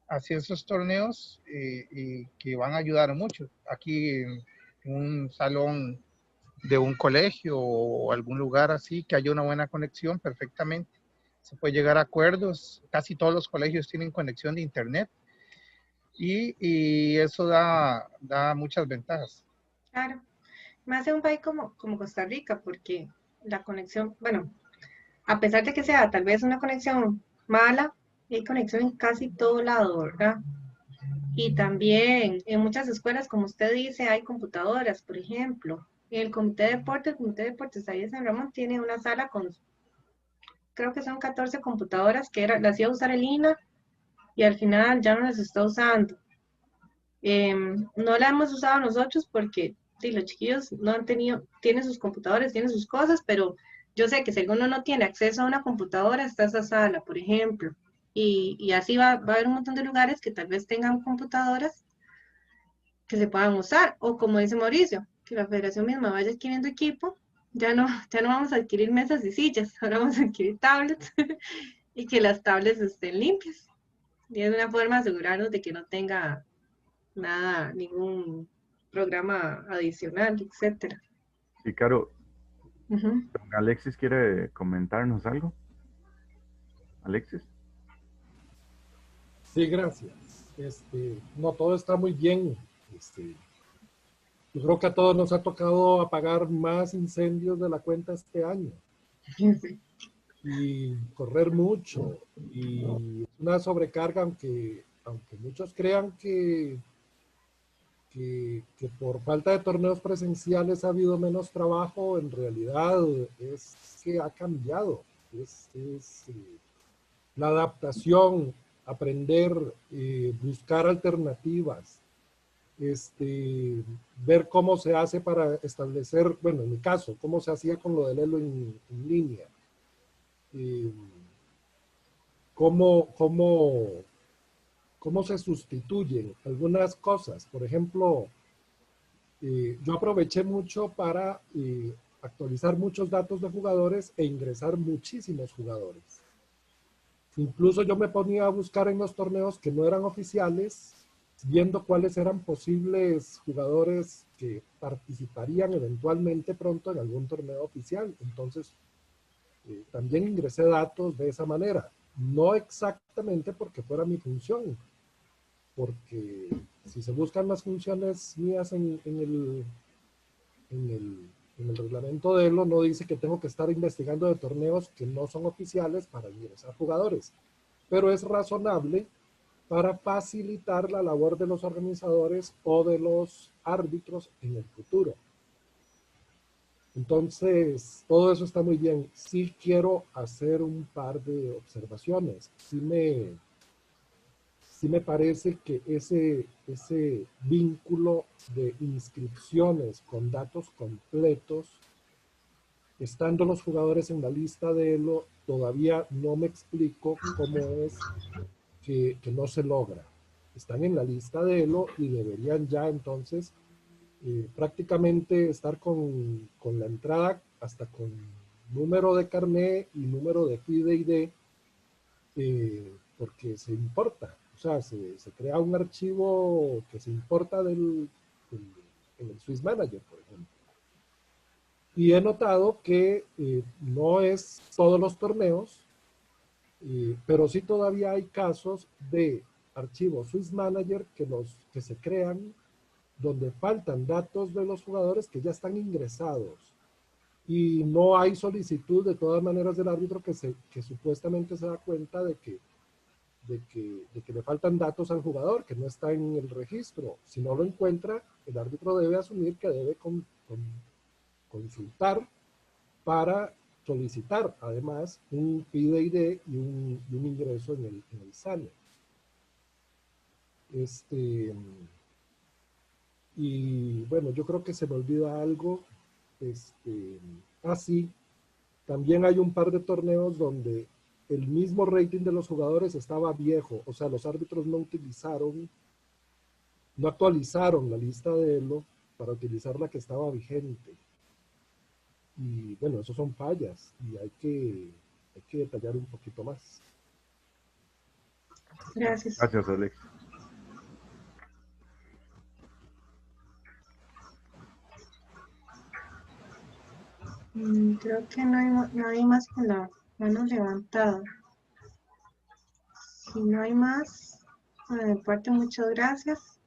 esos torneos y que van a ayudar mucho. Aquí en un salón de un colegio o algún lugar así, que haya una buena conexión perfectamente. Se puede llegar a acuerdos, casi todos los colegios tienen conexión de internet y eso da muchas ventajas. Claro, más de un país como Costa Rica, porque la conexión, bueno, a pesar de que sea tal vez una conexión mala, hay conexión en casi todo lado, ¿verdad? Y también en muchas escuelas, como usted dice, hay computadoras, por ejemplo. El Comité de Deportes ahí de San Ramón tiene una sala con, creo que son 14 computadoras que las iba a usar el INA y al final ya no las está usando. No la hemos usado nosotros porque sí, los chiquillos no han tenido, tienen sus computadores, tienen sus cosas, pero yo sé que si alguno no tiene acceso a una computadora, está esa sala, por ejemplo. Y así va a haber un montón de lugares que tal vez tengan computadoras que se puedan usar. O como dice Mauricio, que la federación misma vaya adquiriendo equipo, ya no vamos a adquirir mesas y sillas, ahora vamos a adquirir tablets y que las tablets estén limpias. Y es una forma de asegurarnos de que no tenga nada, ningún programa adicional, etcétera. Y Caro, Ujú. Alexis quiere comentarnos algo. Alexis. Sí, gracias. No, todo está muy bien. Yo creo que a todos nos ha tocado apagar más incendios de la cuenta este año y correr mucho. Y es una sobrecarga, aunque muchos crean que por falta de torneos presenciales ha habido menos trabajo, en realidad es que ha cambiado. La adaptación, aprender, buscar alternativas, ver cómo se hace para establecer, bueno, en mi caso, cómo se hacía con lo del ELO en línea. Cómo se sustituyen algunas cosas. Por ejemplo, yo aproveché mucho para actualizar muchos datos de jugadores e ingresar muchísimos jugadores. Incluso yo me ponía a buscar en los torneos que no eran oficiales, viendo cuáles eran posibles jugadores que participarían eventualmente pronto en algún torneo oficial. Entonces, también ingresé datos de esa manera. No exactamente porque fuera mi función, porque si se buscan las funciones mías en el reglamento de ELO, no dice que tengo que estar investigando de torneos que no son oficiales para ingresar jugadores, pero es razonable para facilitar la labor de los organizadores o de los árbitros en el futuro. Entonces, todo eso está muy bien. Sí quiero hacer un par de observaciones. Sí me parece que ese vínculo de inscripciones con datos completos, estando los jugadores en la lista de ELO, todavía no me explico cómo es que no se logra. Están en la lista de ELO y deberían ya entonces prácticamente estar con la entrada hasta con número de carné y número de FIDE-ID, porque se importa. O sea, se crea un archivo que se importa en el Swiss Manager, por ejemplo. Y he notado que no es todos los torneos, pero sí todavía hay casos de archivos Swiss Manager que se crean donde faltan datos de los jugadores que ya están ingresados y no hay solicitud de todas maneras del árbitro que supuestamente se da cuenta de que le faltan datos al jugador, que no está en el registro. Si no lo encuentra, el árbitro debe asumir que debe consultar para solicitar además un FIDE-ID y un ingreso en el SANE. Y bueno, yo creo que se me olvida algo. Sí, también hay un par de torneos donde el mismo rating de los jugadores estaba viejo, o sea, los árbitros no actualizaron la lista de ELO para utilizar la que estaba vigente. Y bueno, eso son fallas y hay que detallar un poquito más. Gracias. Gracias, Alex. Creo que no hay más con la mano levantada. Si no hay más, de mi parte, muchas gracias.